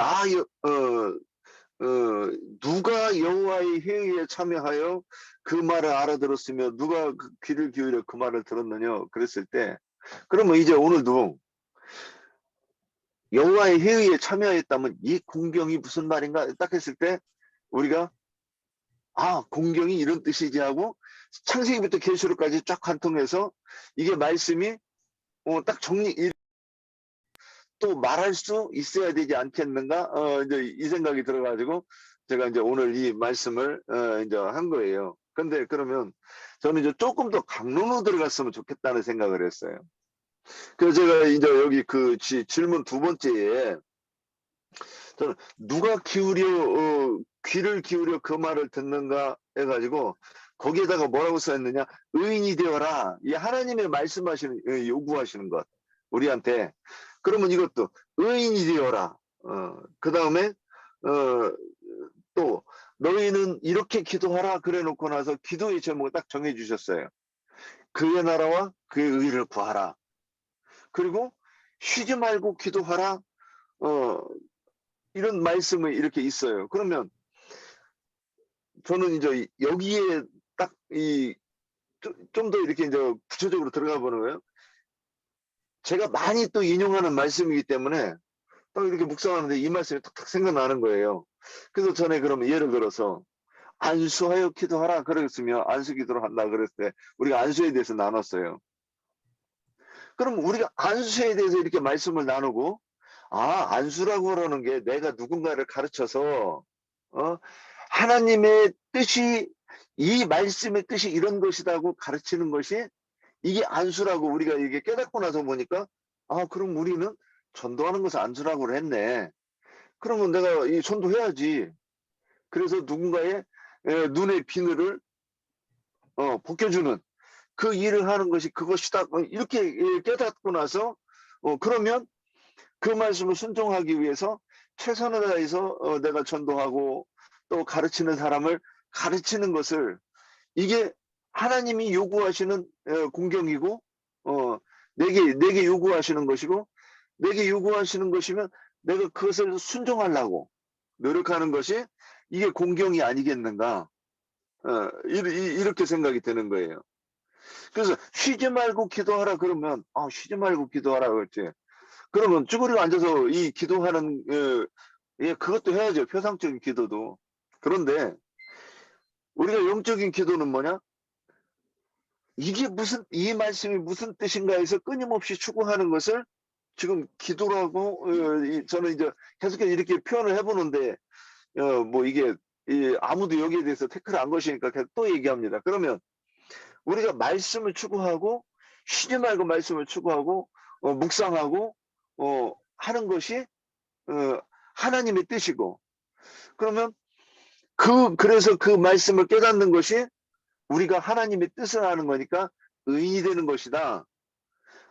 누가 여호와의 회의에 참여하여 그 말을 알아들었으며 누가 그 귀를 기울여 그 말을 들었느냐 그랬을 때 그러면 이제 오늘도 여호와의 회의에 참여했다면 이 공경이 무슨 말인가 딱 했을 때 우리가 아, 공경이 이런 뜻이지 하고 창세기부터 계시록까지 쫙 관통해서 이게 말씀이 딱 또 말할 수 있어야 되지 않겠는가? 이제 이 생각이 들어가지고 제가 이제 오늘 이 말씀을 이제 한 거예요. 근데 그러면 저는 이제 조금 더 강론으로 들어갔으면 좋겠다는 생각을 했어요. 그래서 제가 이제 여기 그 질문 두 번째에 저는 누가 귀를 기울여 그 말을 듣는가 해가지고 거기에다가 뭐라고 써있느냐 의인이 되어라 이 하나님의 말씀하시는 요구하시는 것 우리한테 그러면 이것도 의인이 되어라 그 다음에 또 너희는 이렇게 기도하라 그래 놓고 나서 기도의 제목을 딱 정해 주셨어요. 그의 나라와 그의 의를 구하라 그리고 쉬지 말고 기도하라 이런 말씀이 이렇게 있어요. 그러면 저는 이제 여기에 딱 좀 더 이렇게 이제 구체적으로 들어가 보는 거예요. 제가 많이 또 인용하는 말씀이기 때문에 딱 이렇게 묵상하는데 이 말씀이 탁탁 생각나는 거예요. 그래서 전에 그러면 예를 들어서 안수하여 기도하라 그랬으면 안수 기도를 한다 그랬을 때 우리가 안수에 대해서 나눴어요. 그럼 우리가 안수에 대해서 이렇게 말씀을 나누고 아, 안수라고 그러는 게 내가 누군가를 가르쳐서 하나님의 뜻이 이 말씀의 뜻이 이런 것이라고 가르치는 것이 이게 안수라고 우리가 이게 깨닫고 나서 보니까 아, 그럼 우리는 전도하는 것을 안수라고 했네. 그러면 내가 이 전도해야지. 그래서 누군가의 눈의 비늘을 벗겨주는 그 일을 하는 것이 그것이다. 이렇게 깨닫고 나서 그러면 그 말씀을 순종하기 위해서 최선을 다해서 내가 전도하고 또 가르치는 사람을 가르치는 것을 이게 하나님이 요구하시는 공경이고 내게 요구하시는 것이고 내게 요구하시는 것이면 내가 그것을 순종하려고 노력하는 것이 이게 공경이 아니겠는가 이렇게 생각이 드는 거예요. 그래서 쉬지 말고 기도하라 그러면 쉬지 말고 기도하라 그랬지. 그러면 쭈그리고 앉아서 이 기도하는 그것도 해야죠. 표상적인 기도도. 그런데 우리가 영적인 기도는 뭐냐? 이게 이 말씀이 무슨 뜻인가 해서 끊임없이 추구하는 것을 지금 기도라고 저는 이제 계속해서 이렇게 표현을 해보는데 뭐 이게 아무도 여기에 대해서 태클을 안 거시니까 계속 또 얘기합니다. 그러면 우리가 말씀을 추구하고 쉬지 말고 말씀을 추구하고 묵상하고 하는 것이 하나님의 뜻이고 그러면 그래서 그 말씀을 깨닫는 것이 우리가 하나님의 뜻을 아는 거니까 의인이 되는 것이다.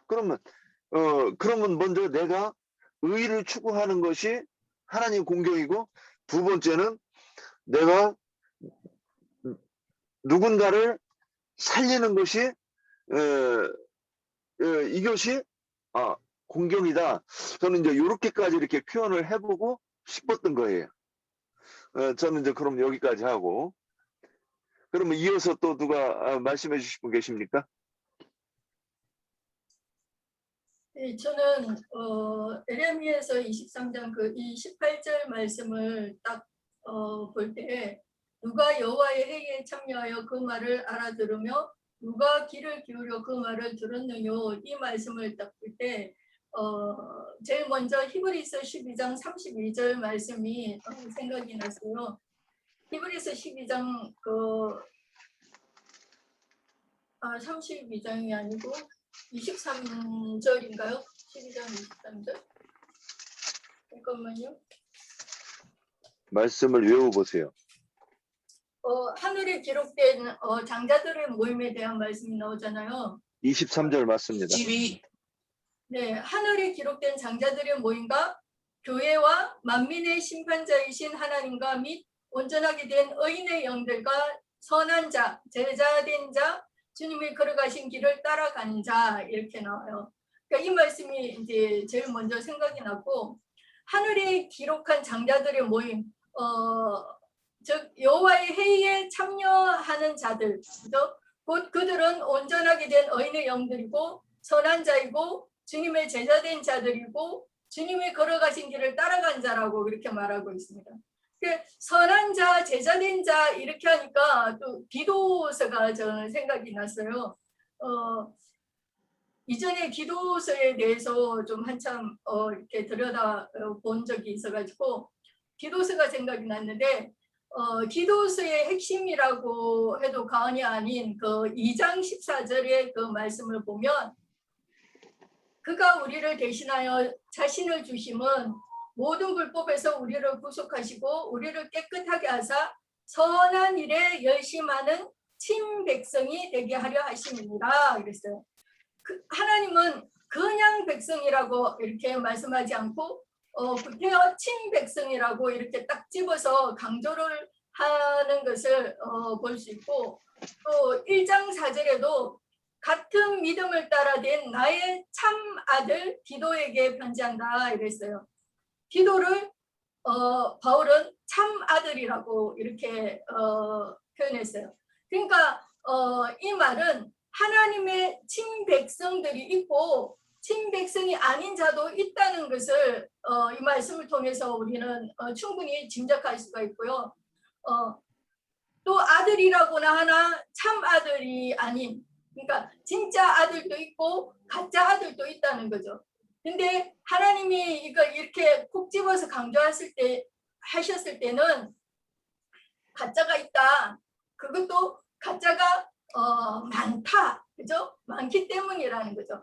그러면 먼저 내가 의를 추구하는 것이 하나님 공경이고, 두 번째는 내가 누군가를 살리는 것이 이것이 공경이다. 저는 이제 이렇게까지 이렇게 표현을 해보고 싶었던 거예요. 저는 이제 그럼 여기까지 하고, 그러면 이어서 또 누가 말씀해 주실 분 계십니까? 네, 저는 에레미야서 23장 이 18절 말씀을 딱 볼 때, 누가 여호와의 회의에 참여하여 그 말을 알아들으며 누가 귀를 기울여 그 말을 들었느뇨, 이 말씀을 딱 볼 때 제일 먼저 히브리서 12장 32절 말씀이 생각이 났어요. 히브리서 12장 32장이 아니고 23절인가요? 12장 23절. 잠깐만요. 말씀을 외워보세요. 하늘에 기록된 장자들의 모임에 대한 말씀이 나오잖아요. 23절 맞습니다. 집이 네, 하늘에 기록된 장자들의 모임과 교회와 만민의 심판자이신 하나님과 및 온전하게 된 의인의 영들과 선한 자, 제자된 자, 주님이 걸어가신 길을 따라간 자, 이렇게 나와요. 그러니까 이 말씀이 이제 제일 먼저 생각이 났고, 하늘에 기록한 장자들의 모임, 즉 여호와의 회의에 참여하는 자들, 그죠? 곧 그들은 온전하게 된 의인의 영들이고 선한 자이고 주님의 제자된 자들이고 주님이 걸어가신 길을 따라간 자라고 그렇게 말하고 있습니다. 선한 자, 제자된 자 이렇게 하니까 또 디도서가 저는 생각이 났어요. 이전에 디도서에 대해서 좀 한참 이렇게 들여다 본 적이 있어가지고 디도서가 생각이 났는데, 디도서의 핵심이라고 해도 과언이 아닌 그 2장 14절의 그 말씀을 보면, 그가 우리를 대신하여 자신을 주심은 모든 불법에서 우리를 구속하시고 우리를 깨끗하게 하사 선한 일에 열심하는 친백성이 되게 하려 하심이니라 그랬어요. 하나님은 그냥 백성이라고 이렇게 말씀하지 않고 구태여 친백성이라고 이렇게 딱 집어서 강조를 하는 것을 볼 수 있고, 또 1장 4절에도 같은 믿음을 따라 된 나의 참 아들 디도에게 편지한다 이랬어요. 디도를 바울은 참 아들이라고 이렇게 표현했어요. 그러니까 이 말은 하나님의 친백성들이 있고 친백성이 아닌 자도 있다는 것을 이 말씀을 통해서 우리는 충분히 짐작할 수가 있고요. 또 아들이라고나 하나 참 아들이 아닌, 그러니까 진짜 아들도 있고 가짜 아들도 있다는 거죠. 근데 하나님이 이걸 이렇게 콕 집어서 하셨을 때는 가짜가 있다. 그것도 가짜가 많다. 그죠? 많기 때문이라는 거죠.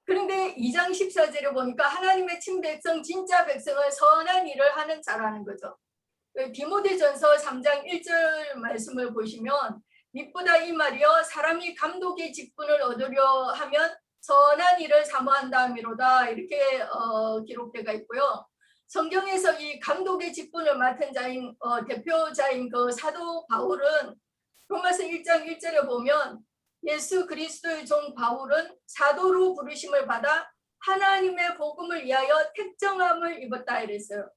그런데 2장 14절에 보니까 하나님의 친백성, 진짜 백성은 선한 일을 하는 자라는 거죠. 디모데전서 3장 1절 말씀을 보시면, 밑보다 이 말이여 사람이 감독의 직분을 얻으려 하면 선한 일을 사모한다 함이로다, 이렇게 기록되어 있고요. 성경에서 이 감독의 직분을 맡은 자인 대표자인 그 사도 바울은 로마서 1장 1절에 보면 예수 그리스도의 종 바울은 사도로 부르심을 받아 하나님의 복음을 위하여 택정함을 입었다 이랬어요.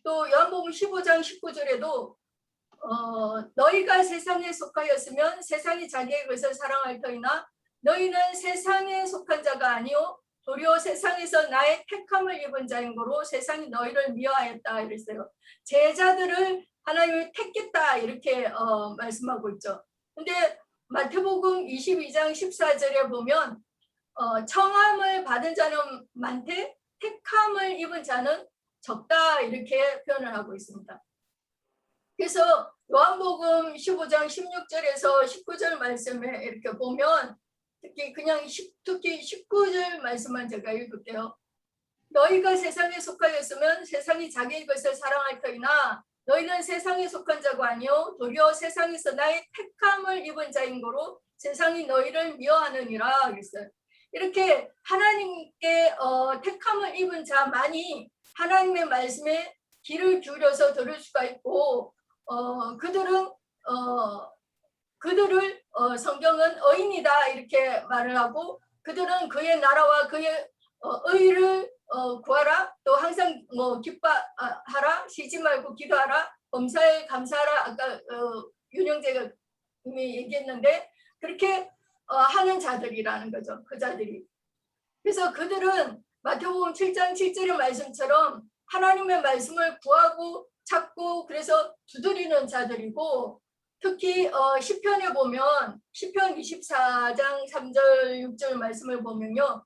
또 요한복음 15장 19절에도 너희가 세상에 속하였으면 세상이 자기의 것을 사랑할 터이나 너희는 세상에 속한 자가 아니요 도리어 세상에서 나의 택함을 입은 자인 거로 세상이 너희를 미워하였다 이랬어요. 제자들을 하나님이 택했다 이렇게 말씀하고 있죠. 근데 마태복음 22장 14절에 보면 청함을 받은 자는 많되 택함을 입은 자는 적다 이렇게 표현을 하고 있습니다. 그래서 요한복음 15장 16절에서 19절 말씀에 이렇게 보면 특히 19절 말씀만 제가 읽을게요. 너희가 세상에 속하였으면 세상이 자기의 것을 사랑할 터이나 너희는 세상에 속한 자가 아니요 도리어 세상에서 나의 택함을 입은 자인 거로 세상이 너희를 미워하느니라 그랬어요. 이렇게 하나님께 택함을 입은 자만이 하나님의 말씀에 귀를 기울여서 들을 수가 있고 그들을 성경은 의인이다 이렇게 말을 하고 그들은 그의 나라와 그의 의를 구하라 또 항상 기뻐하라 쉬지 말고 기도하라 범사에 감사하라 아까 윤영재가 이미 얘기했는데 그렇게 하는 자들이라는 거죠. 그 자들이. 그래서 그들은 마태복음 7장 7절의 말씀처럼 하나님의 말씀을 구하고 찾고 그래서 두드리는 자들이고 특히 시편에 보면 시편 24장 3절 6절 말씀을 보면요.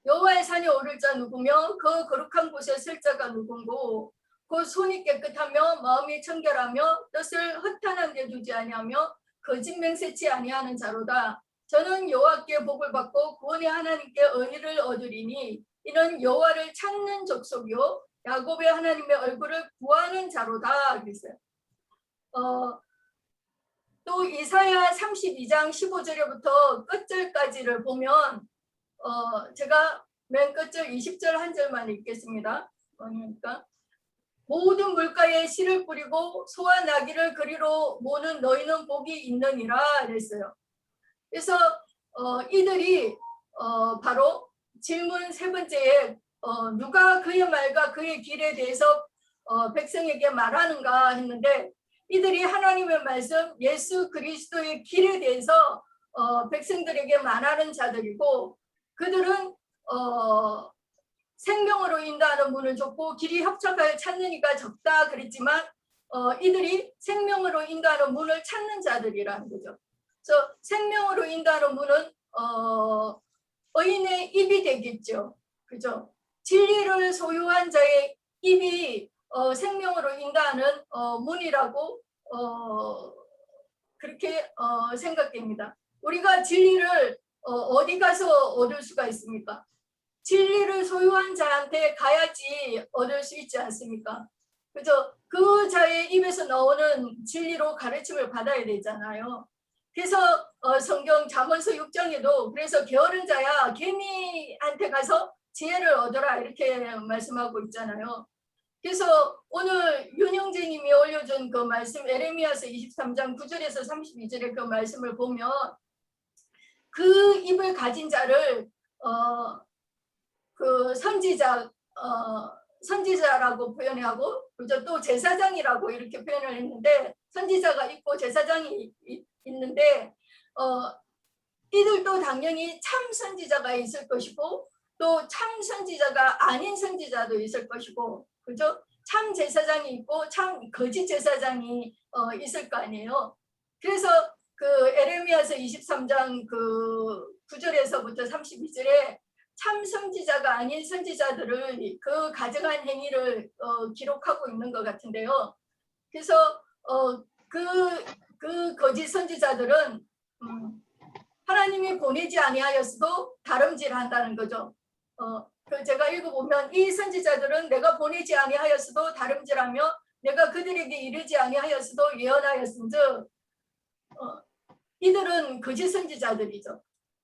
여호와의 산에 오를 자 누구며 그 거룩한 곳에 쓸 자가 누군고 곧 손이 깨끗하며 마음이 청결하며 뜻을 허탄한 데 두지 아니하며 거짓 맹세치 아니하는 자로다. 저는 여호와께 복을 받고 구원의 하나님께 의를 얻으리니 이는 여호와를 찾는 족속이요 야곱의 하나님의 얼굴을 구하는 자로다. 그랬어요. 또 이사야 32장 15절부터 끝절까지를 보면 제가 맨 끝절 20절 한 절만 읽겠습니다. 그러니까 모든 물가에 씨를 뿌리고 소와 나귀를 그리로 모는 너희는 복이 있느니라 그랬어요. 그래서 이들이 바로 질문 세 번째에 누가 그의 말과 그의 길에 대해서 백성에게 말하는가 했는데 이들이 하나님의 말씀 예수 그리스도의 길에 대해서 백성들에게 말하는 자들이고 그들은 생명으로 인도하는 문을 줬고 길이 협착하여 찾는 이가 적다 그랬지만 이들이 생명으로 인도하는 문을 찾는 자들이라는 거죠. 그래서 생명으로 인도하는 문은 의인의 입이 되겠죠. 그죠? 진리를 소유한 자의 입이 생명으로 인도하는 문이라고 그렇게 생각됩니다. 우리가 진리를 어디 가서 얻을 수가 있습니까? 진리를 소유한 자한테 가야지 얻을 수 있지 않습니까? 그죠? 그 자의 입에서 나오는 진리로 가르침을 받아야 되잖아요. 그래서 성경 잠언서 6장에도 그래서 게으른 자야 개미한테 가서 지혜를 얻어라 이렇게 말씀하고 있잖아요. 그래서 오늘 윤영재님이 올려준 그 말씀 에레미야서 23장 9절에서 32절의 그 말씀을 보면 그 입을 가진 자를 그 선지자라고 표현하고 그죠? 또 제사장이라고 이렇게 표현을 했는데 선지자가 있고 제사장이 있는데 이들도 당연히 참 선지자가 있을 것이고 또 참 선지자가 아닌 선지자도 있을 것이고 그죠? 참 제사장이 있고 참 거짓 제사장이 있을 거 아니에요. 그래서 그 에레미야서 23장 그 9절에서부터 32절에 참 선지자가 아닌 선지자들을 그 가증한 행위를 기록하고 있는 것 같은데요. 그래서 그 거짓 선지자들은 하나님이 보내지 아니하였어도 다름질한다는 거죠. 제가 읽어보면 이 선지자들은 내가 보내지 아니하였어도 다름질하며 내가 그들에게 이르지 아니하였어도 예언하였은즉 이들은 거짓 선지자들이죠.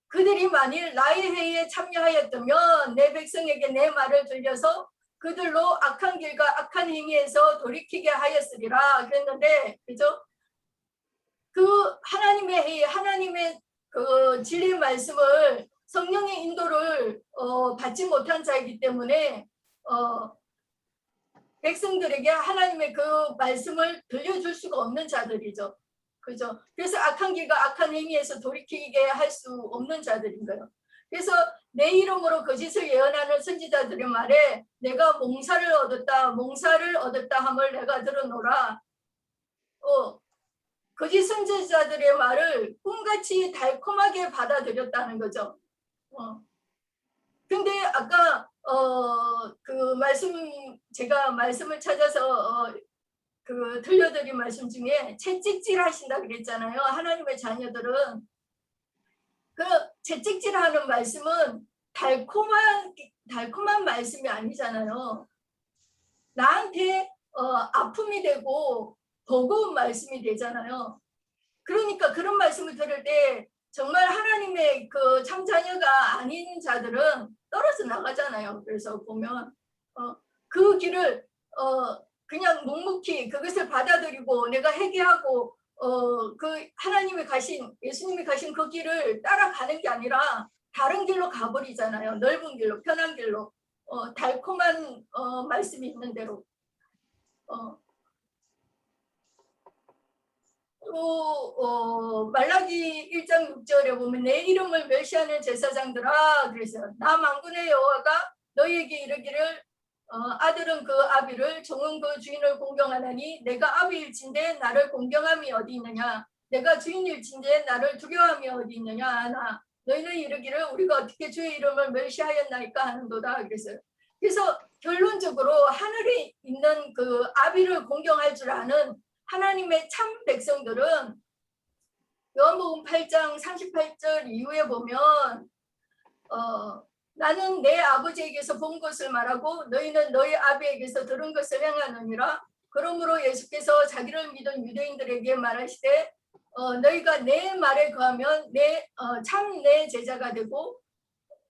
그들이 만일 나의 회의에 참여하였다면 내 백성에게 내 말을 들려서 그들로 악한 길과 악한 행위에서 돌이키게 하였으리라 그랬는데 그죠? 그 하나님의 회의, 하나님의 그 진리의 말씀을 성령의 인도를 받지 못한 자이기 때문에 백성들에게 하나님의 그 말씀을 들려줄 수가 없는 자들이죠. 그죠? 그래서 악한 길과 악한 행위에서 돌이키게 할 수 없는 자들인 거예요. 그래서 내 이름으로 거짓을 예언하는 선지자들의 말에 내가 몽사를 얻었다 함을 내가 들어노라. 거짓 선지자들의 말을 꿈같이 달콤하게 받아들였다는 거죠. 근데 아까 그 말씀 제가 말씀을 찾아서 그 들려드린 말씀 중에 채찍질 하신다 그랬잖아요. 하나님의 자녀들은 그 채찍질하는 말씀은 달콤한 말씀이 아니잖아요. 나한테 아픔이 되고 버거운 말씀이 되잖아요. 그러니까 그런 말씀을 들을 때 정말 하나님의 그 참 자녀가 아닌 자들은 떨어져 나가잖아요. 그래서 보면 그 길을 그냥 묵묵히 그것을 받아들이고 내가 회개하고 그 하나님이 가신 예수님이 가신 그 길을 따라가는 게 아니라 다른 길로 가버리잖아요. 넓은 길로, 편한 길로, 달콤한 말씀이 있는 대로. 또 말라기 1장 6절에 보면 내 이름을 멸시하는 제사장들아, 그래서 나 만군의 여호와가 너희에게 이르기를 아들은 그 아비를 종은 그 주인을 공경하나니 내가 아비일진데 나를 공경함이 어디 있느냐, 내가 주인일진데 나를 두려워함이 어디 있느냐 하나 너희는 이르기를 우리가 어떻게 주의 이름을 멸시하였나이까 하는도다. 그래서 결론적으로 하늘에 있는 그 아비를 공경할 줄 아는 하나님의 참 백성들은 요한복음 8장 38절 이후에 보면 나는 내 아버지에게서 본 것을 말하고 너희는 너희 아비에게서 들은 것을 행하느니라. 그러므로 예수께서 자기를 믿은 유대인들에게 말하시되 너희가 내 말에 거하면 참 내 제자가 되고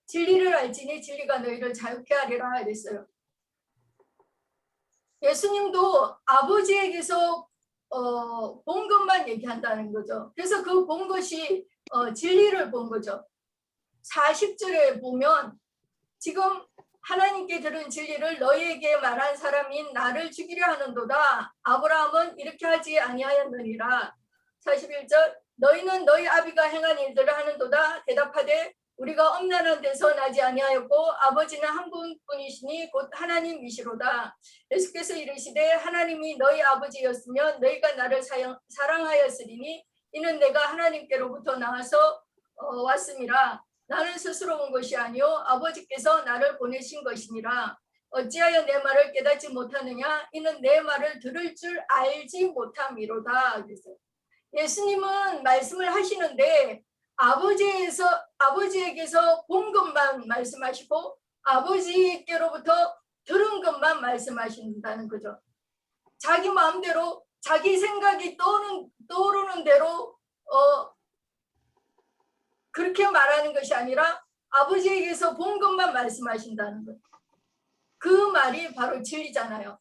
진리를 알지니 진리가 너희를 자유케 하리라 이랬어요. 예수님도 아버지에게서 본 것만 얘기한다는 거죠. 그래서 그 본 것이 진리를 본 거죠. 40절에 보면 지금 하나님께 들은 진리를 너희에게 말한 사람인 나를 죽이려 하는도다. 아브라함은 이렇게 하지 아니하였느니라. 41절 너희는 너희 아비가 행한 일들을 하는도다. 대답하되 우리가 엄난한 데서 나지 아니하였고 아버지는 한 분뿐이시니 곧 하나님이시로다. 예수께서 이르시되 하나님이 너희 아버지였으면 너희가 나를 사랑하였으리니 이는 내가 하나님께로부터 나와서 왔음이라. 나는 스스로 온 것이 아니요 아버지께서 나를 보내신 것이니라. 어찌하여 내 말을 깨닫지 못하느냐 이는 내 말을 들을 줄 알지 못함이로다. 그래서 예수님은 말씀을 하시는데 아버지에게서 본 것만 말씀하시고 아버지께로부터 들은 것만 말씀하신다는 거죠. 자기 마음대로 자기 생각이 떠오르는 대로 그렇게 말하는 것이 아니라 아버지에게서 본 것만 말씀하신다는 거예요. 그 말이 바로 진리잖아요.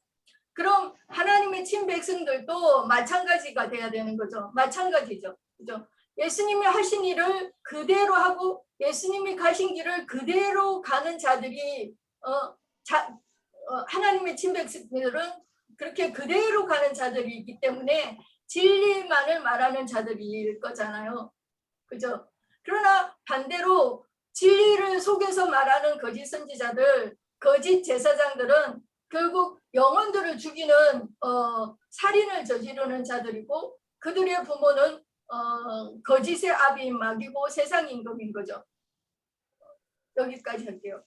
그럼 하나님의 친백성들도 마찬가지가 돼야 되는 거죠. 마찬가지죠. 그죠? 예수님이 하신 일을 그대로 하고 예수님이 가신 길을 그대로 가는 자들이 하나님의 친백성들은 그렇게 그대로 가는 자들이 있기 때문에 진리만을 말하는 자들일 거잖아요. 그죠? 그러나 반대로 진리를 속여서 말하는 거짓 선지자들, 거짓 제사장들은 결국 영혼들을 죽이는 살인을 저지르는 자들이고 그들의 부모는 거짓의 아비인 마귀고 세상 임금인 거죠. 여기까지 할게요.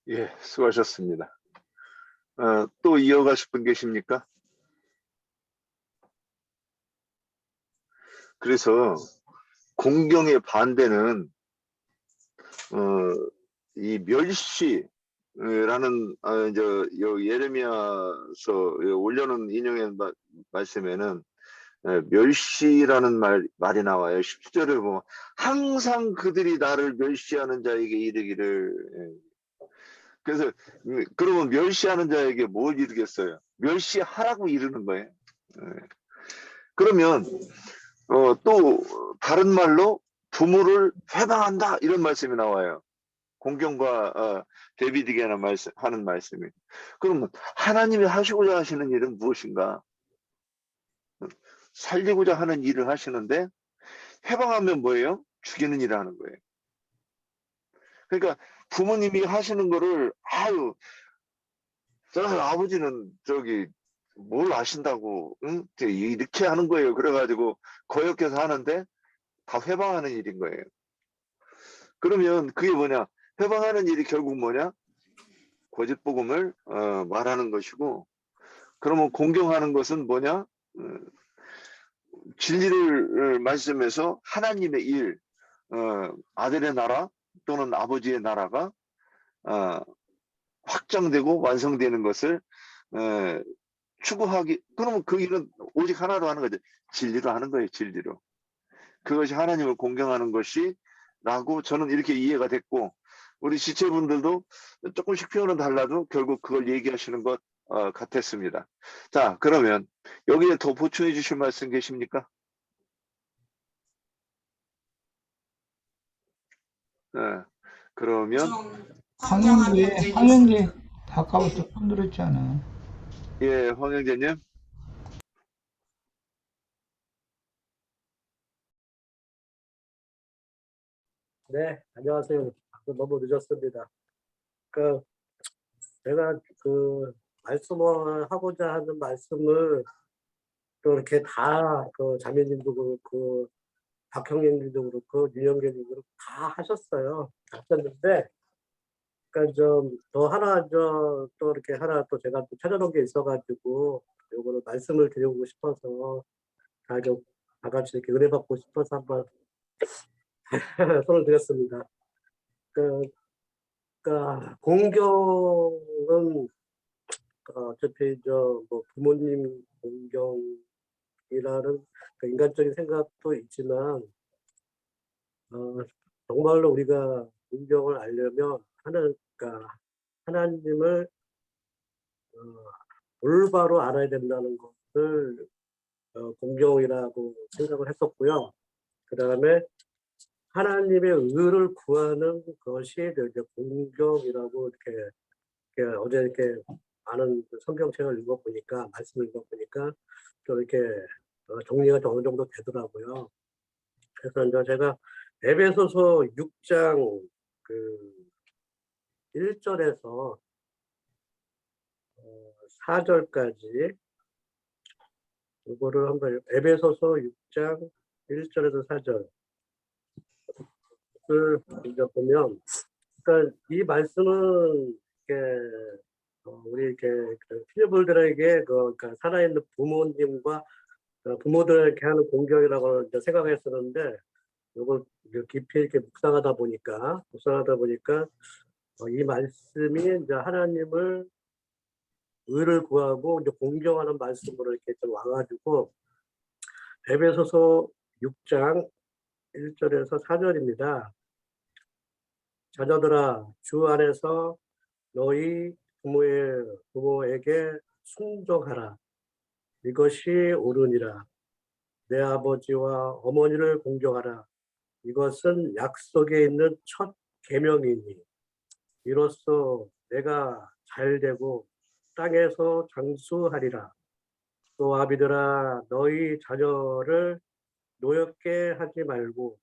예, 수고하셨습니다. 또 이어가실 분 계십니까? 그래서 공경의 반대는 이 멸시라는 예레미야서 올려놓은 인용의 말씀에는 멸시라는 말이 나와요. 10절에 보면 항상 그들이 나를 멸시하는 자에게 이르기를. 그래서 그러면 멸시하는 자에게 뭘 이르겠어요? 멸시하라고 이르는 거예요. 그러면 또 다른 말로 부모를 회방한다 이런 말씀이 나와요. 공경과 데비드에게 하는 말씀이. 그러면 하나님이 하시고자 하시는 일은 무엇인가? 살리고자 하는 일을 하시는데 회방하면 뭐예요? 죽이는 일을 하는 거예요. 그러니까 부모님이 하시는 거를 아버지는 뭘 아신다고 이렇게 하는 거예요. 그래가지고 거역해서 하는데 다 회방하는 일인 거예요. 그러면 그게 뭐냐? 회방하는 일이 결국 뭐냐? 거짓 복음을 말하는 것이고, 그러면 공경하는 것은 뭐냐? 진리를 말씀해서 하나님의 일, 아들의 나라 또는 아버지의 나라가 확장되고 완성되는 것을 추구하기, 그러면 그 일은 오직 하나로 하는 거죠. 진리로 하는 거예요, 진리로. 그것이 하나님을 공경하는 것이라고 저는 이렇게 이해가 됐고, 우리 지체분들도 조금씩 표현은 달라도 결국 그걸 얘기하시는 것 같았습니다. 자, 그러면 여기에 더 보충해 주실 말씀 계십니까? 네, 그러면 좀 황정한 황영재, 형제님. 아까부터 손 들었잖아. 예, 황영재님. 네, 안녕하세요. 너무 늦었습니다. 그 제가 그 말씀을 하고자 하는 말씀을 또 이렇게 다 그 자매님도 그렇고 박형님도 그렇고 윤영계님도 그렇고 다 하셨어요. 하셨는데, 그러니까 좀 더 하나 또 이렇게 하나 또 제가 또 찾아놓은 게 있어가지고 요거를 말씀을 드리고 싶어서 다 같이 이렇게 은혜 받고 싶어서 한번 손을 드렸습니다. 그러니까 공경은 어차피 뭐 부모님 공경이라는 그 인간적인 생각도 있지만 정말로 우리가 공경을 알려면 그러니까 하나님을 올바로 알아야 된다는 것을 공경이라고 생각을 했었고요. 그 다음에 하나님의 의를 구하는 것이 이제 공경이라고 이렇게 어제 이렇게 많은 성경책을 읽어보니까, 말씀을 읽어보니까 좀 이렇게 정리가 어느 정도 되더라고요. 그래서 이제 제가 에베소서 6장 그 1절에서 4절까지 이거를 한번 에베소서 6장 1절에서 4절을 읽어보면, 그러니까 이 말씀은 이렇게 우리 이렇게 피조물들에게 그러니까 살아있는 부모님과 부모들에게 하는 공경이라고 이제 생각했었는데, 이걸 깊이 이렇게 묵상하다 보니까 이 말씀이 이제 하나님을 의를 구하고 이제 공경하는 말씀으로 이렇게 좀 와가지고 에베소서 6장 1절에서 4절입니다. 자녀들아, 주 안에서 너희 부모에게 순종하라. 이것이 옳으니라. 내 아버지와 어머니를 공경하라. 이것은 약속에 있는 첫 계명이니 이로써 내가 잘되고 땅에서 장수하리라. 또 아비들아, 너희 자녀를 노엽게 하지 말고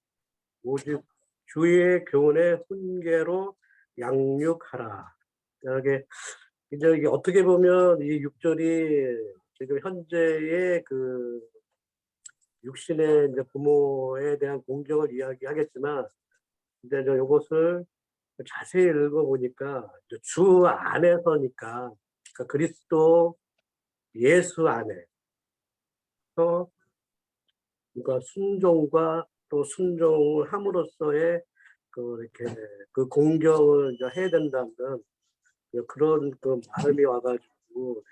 오직 주의 교훈의 훈계로 양육하라. 이게 어떻게 보면 이 6절이 지금 현재의 그 육신의 이제 부모에 대한 공경을 이야기하겠지만, 근데 이것을 자세히 읽어보니까 주 안에서니까, 그러니까 그리스도 예수 안에서 그러니까 순종과 또 순종을 함으로써의 이렇게 그 공경을 이제 해야 된다는 그런 그 마음이 와가지고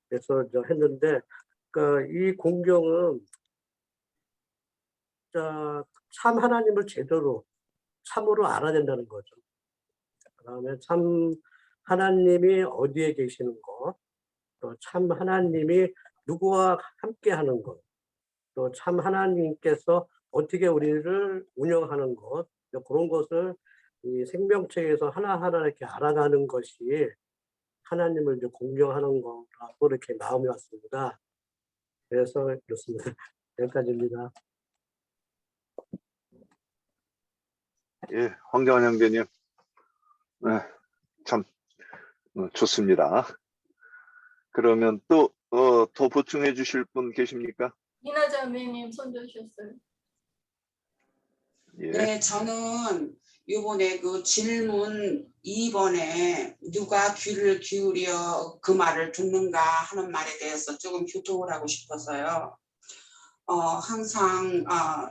그래서 이제 했는데, 그러니까 이 공경은 참 하나님을 참으로 알아야 된다는 거죠. 그다음에 참 하나님이 어디에 계시는 것, 또 참 하나님이 누구와 함께 하는 것, 또 참 하나님께서 어떻게 우리를 운영하는 것, 그런 것을 이 생명책에서 하나하나 이렇게 알아가는 것이 하나님을 이제 공경하는 거라고 이렇게 마음이 왔습니다. 그래서 그렇습니다. 여기까지입니다. 예, 황정한 형제님. 네, 참 좋습니다. 그러면 또 더 보충해 주실 분 계십니까? 이나 자매님 손 드셨어요. 예. 네, 저는 이번에 그 질문 2번에 누가 귀를 기울여 그 말을 듣는가 하는 말에 대해서 조금 교통을 하고 싶어서요. 항상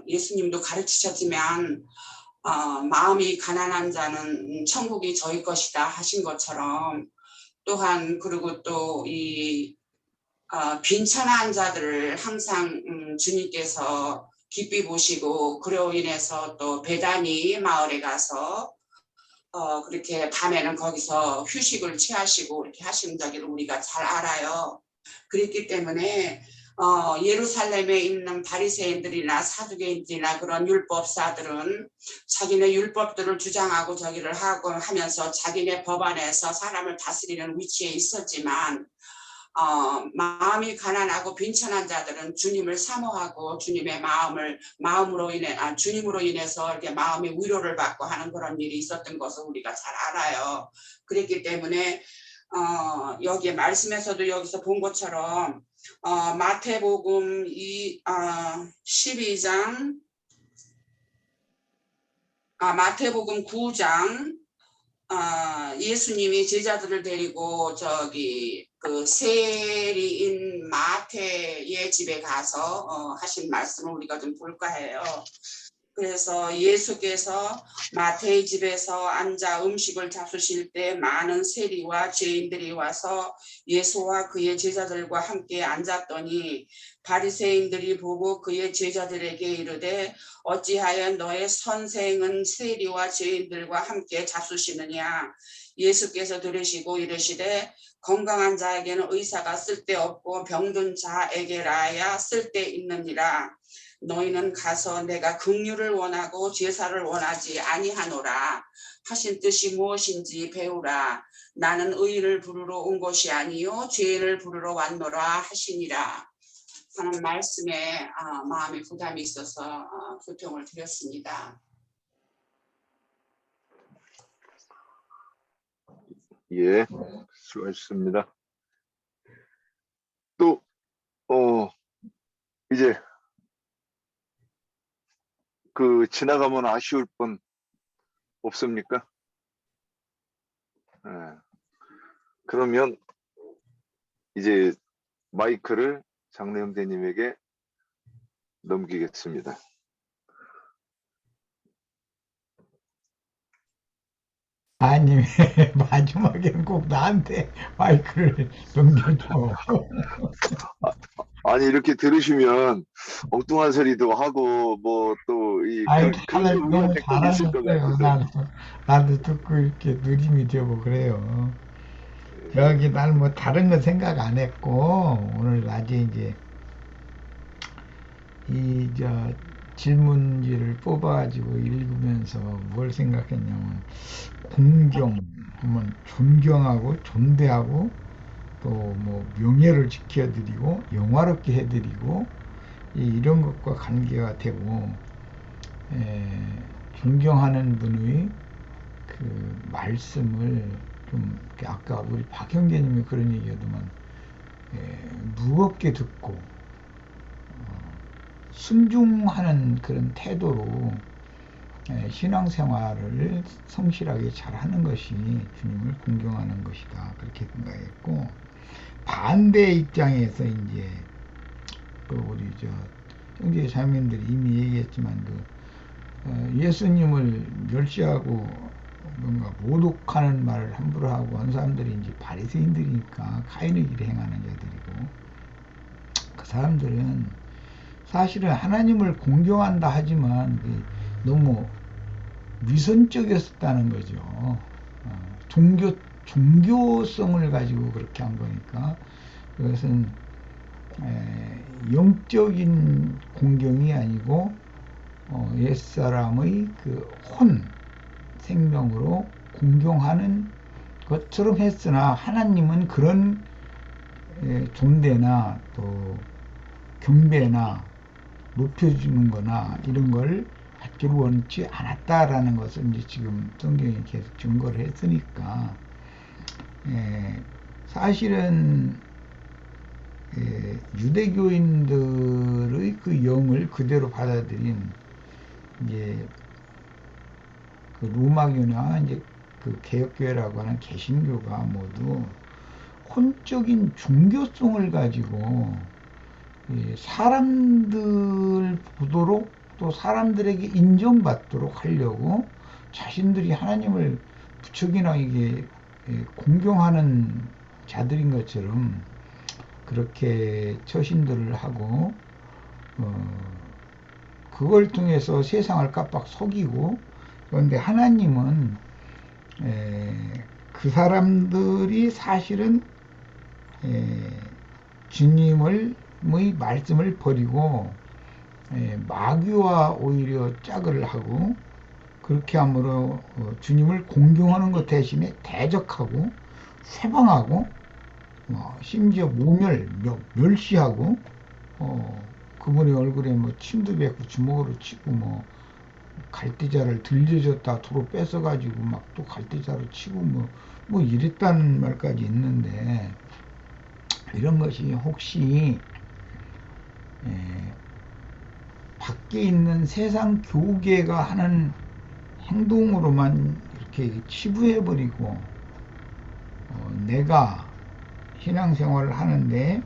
예수님도 가르치셨지만 마음이 가난한 자는 천국이 저희 것이다 하신 것처럼, 또한 그리고 또 이 빈천한 자들을 항상 주님께서 깊이 보시고 그로 인해서 또 베다니 마을에 가서 그렇게 밤에는 거기서 휴식을 취하시고 이렇게 하신 적을 우리가 잘 알아요. 그렇기 때문에 예루살렘에 있는 바리새인들이나 사두개인들이나 그런 율법사들은 자기네 율법들을 주장하고 저기를 하고 하면서 자기네 법안에서 사람을 다스리는 위치에 있었지만 마음이 가난하고 빈천한 자들은 주님을 사모하고 주님의 마음으로 주님으로 인해서 이렇게 마음의 위로를 받고 하는 그런 일이 있었던 것을 우리가 잘 알아요. 그랬기 때문에 여기 말씀에서도 여기서 본 것처럼 마태복음 12장 마태복음 9장 예수님이 제자들을 데리고 저기 그 세리인 마태의 집에 가서 하신 말씀을 우리가 좀 볼까 해요. 그래서 예수께서 마태의 집에서 앉아 음식을 잡수실 때 많은 세리와 죄인들이 와서 예수와 그의 제자들과 함께 앉았더니 바리새인들이 보고 그의 제자들에게 이르되 어찌하여 너의 선생은 세리와 죄인들과 함께 잡수시느냐. 예수께서 들으시고 이르시되 건강한 자에게는 의사가 쓸데없고 병든 자에게라야 쓸데있느니라. 너희는 가서 내가 긍휼을 원하고 제사를 원하지 아니하노라 하신 뜻이 무엇인지 배우라. 나는 의인을 부르러 온 것이 아니요 죄인을 부르러 왔노라 하시니라 하는 말씀에 마음에 부담이 있어서 교통을 드렸습니다. 예, 수고하셨습니다. 또 이제 그 지나가면 아쉬울 뻔 없습니까? 그러면 이제 마이크를 장래 형제님에게 넘기겠습니다. 아니, 마지막에는 꼭 나한테 마이크를 넘겨줘. 아니 이렇게 들으시면 엉뚱한 소리도 하고 뭐 또이 아니, 그런 다들 너무 생각이 있을 것 잘하셨어요. 같아서 나도 듣고 이렇게 누림이 되고 그래요. 여기 난 뭐 다른 거 생각 안 했고, 오늘 낮에 이제 질문지를 뽑아가지고 읽으면서 뭘 생각했냐면, 공경하면 존경하고 존대하고 또 뭐 명예를 지켜드리고 영화롭게 해드리고 이런 것과 관계가 되고 존경하는 분의 그 말씀을 좀 아까 우리 박형제님이 그런 얘기하더만 무겁게 듣고 순종하는 그런 태도로 신앙생활을 성실하게 잘하는 것이 주님을 공경하는 것이다 그렇게 생각했고 반대 입장에서 이제 그 우리 형제 자매님들이 이미 얘기했지만 예수님을 멸시하고 뭔가 모독하는 말을 함부로 하고 한 사람들이 이제 바리새인들이니까 가인의 길을 행하는 자들이고 그 사람들은 사실은 하나님을 공경한다 하지만 너무 위선적이었다는 거죠. 종교성을 가지고 그렇게 한 거니까 그것은 영적인 공경이 아니고 옛사람의 그 생명으로 공경하는 것처럼 했으나 하나님은 그런 존대나 또 경배나 높여주는 거나 이런 걸 받기를 원치 않았다라는 것을 이제 지금 성경이 계속 증거를 했으니까 사실은 유대교인들의 그 영을 그대로 받아들인 이제 그 로마교나 이제 그 개혁교회라고 하는 개신교가 모두 혼적인 종교성을 가지고 사람들 보도록 또 사람들에게 인정받도록 하려고 자신들이 하나님을 부쩍이나 이게 공경하는 자들인 것처럼 그렇게 처신들을 하고 그걸 통해서 세상을 깜빡 속이고, 그런데 하나님은 그 사람들이 사실은 주님의 말씀을 버리고 마귀와 오히려 짝을 하고, 그렇게 함으로 주님을 공경하는 것 대신에 대적하고 회방하고 심지어 멸시하고 그분의 얼굴에 뭐 침도 뱉고 주먹으로 치고 뭐 갈대자를 들려줬다 도로 뺏어가지고 막 또 갈대자로 치고 뭐 이랬다는 말까지 있는데, 이런 것이 혹시 밖에 있는 세상 교계가 하는 행동으로만 이렇게 치부해버리고 내가 신앙생활을 하는데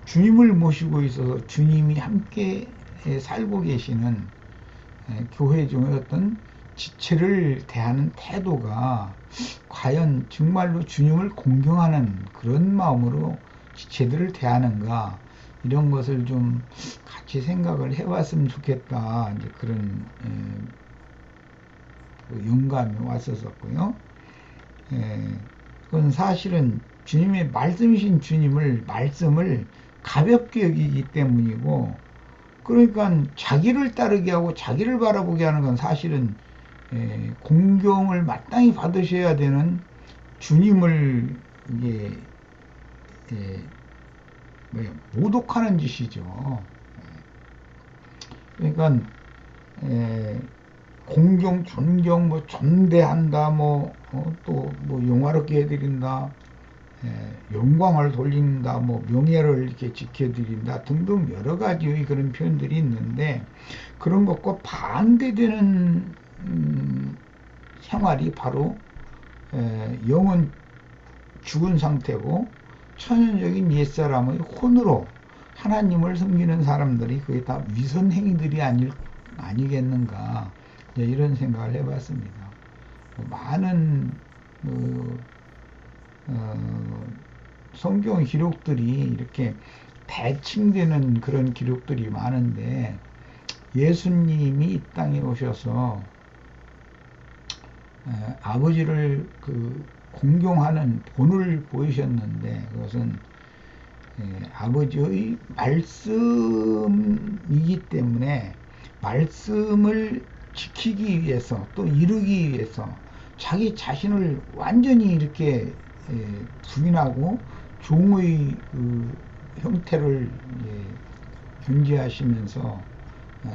주님을 모시고 있어서 주님이 함께 살고 계시는 교회 중에 어떤 지체를 대하는 태도가 과연 정말로 주님을 공경하는 그런 마음으로 지체들을 대하는가, 이런 것을 좀 같이 생각을 해봤으면 좋겠다. 이제 그런 영감이 왔었고요. 그건 사실은 주님의 말씀이신 말씀을 가볍게 여기기 때문이고, 그러니까 자기를 따르게 하고 자기를 바라보게 하는 건 사실은 공경을 마땅히 받으셔야 되는 주님을 이게 모독하는 짓이죠. 그러니까 공경, 존경, 뭐 존대한다, 또 영화롭게 해드린다, 영광을 돌린다, 명예를 이렇게 지켜드린다 등등 여러 가지의 그런 표현들이 있는데, 그런 것과 반대되는 생활이 바로 영은 죽은 상태고 천연적인 옛사람의 혼으로 하나님을 섬기는 사람들이 그게 다 위선 행위들이 아니겠는가, 이런 생각을 해봤습니다. 많은 성경 기록들이 이렇게 대칭되는 그런 기록들이 많은데, 예수님이 이 땅에 오셔서 아버지를 공경하는 본을 보이셨는데, 그것은 아버지의 말씀이기 때문에 말씀을 지키기 위해서 또 이루기 위해서 자기 자신을 완전히 이렇게 부인하고 종의 형태를 존재하시면서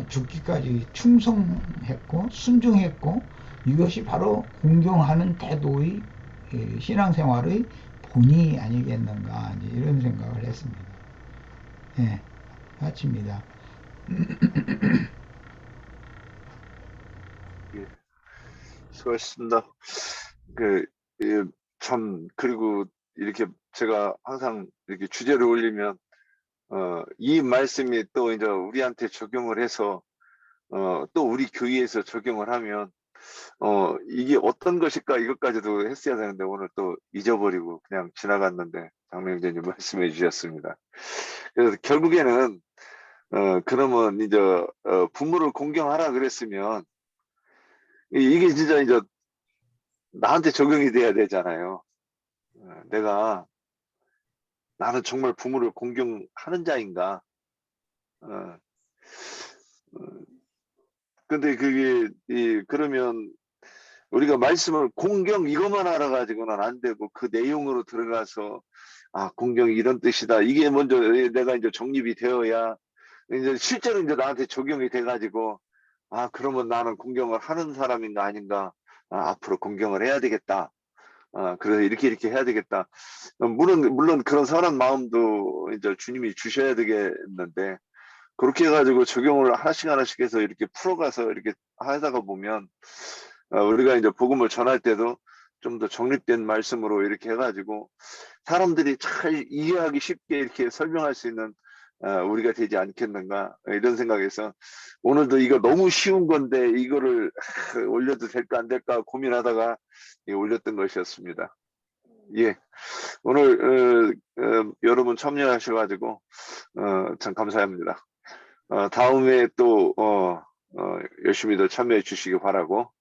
죽기까지 충성했고 순종했고, 이것이 바로 공경하는 태도의 신앙생활의 본이 아니겠는가, 이런 생각을 했습니다. 마칩니다. 예, 수고하셨습니다. 그리고 이렇게 제가 항상 이렇게 주제를 올리면 이 말씀이 또 이제 우리한테 적용을 해서 또 우리 교회에서 적용을 하면 이게 어떤 것일까, 이것까지도 했어야 되는데 오늘 또 잊어버리고 그냥 지나갔는데 장로님이 말씀해 주셨습니다. 그래서 결국에는 그러면 이제 부모를 공경하라 그랬으면 이게 진짜 이제 나한테 적용이 돼야 되잖아요. 나는 정말 부모를 공경하는 자인가? 근데 그러면 우리가 말씀을 공경 이것만 알아가지고는 안 되고 그 내용으로 들어가서 공경이 이런 뜻이다, 이게 먼저 내가 이제 정립이 되어야 이제 실제로 이제 나한테 적용이 돼가지고 그러면 나는 공경을 하는 사람인가 아닌가, 앞으로 공경을 해야 되겠다, 그래서 이렇게 해야 되겠다. 물론 그런 선한 마음도 이제 주님이 주셔야 되겠는데, 그렇게 해가지고 적용을 하나씩 해서 이렇게 풀어가서 이렇게 하다가 보면 우리가 이제 복음을 전할 때도 좀 더 정립된 말씀으로 이렇게 해가지고 사람들이 잘 이해하기 쉽게 이렇게 설명할 수 있는 우리가 되지 않겠는가, 이런 생각에서 오늘도 이거 너무 쉬운 건데 이거를 올려도 될까 안 될까 고민하다가 올렸던 것이었습니다. 예. 오늘 여러분 참여하셔가지고 참 감사합니다. 다음에 또 열심히들 참여해 주시기 바라고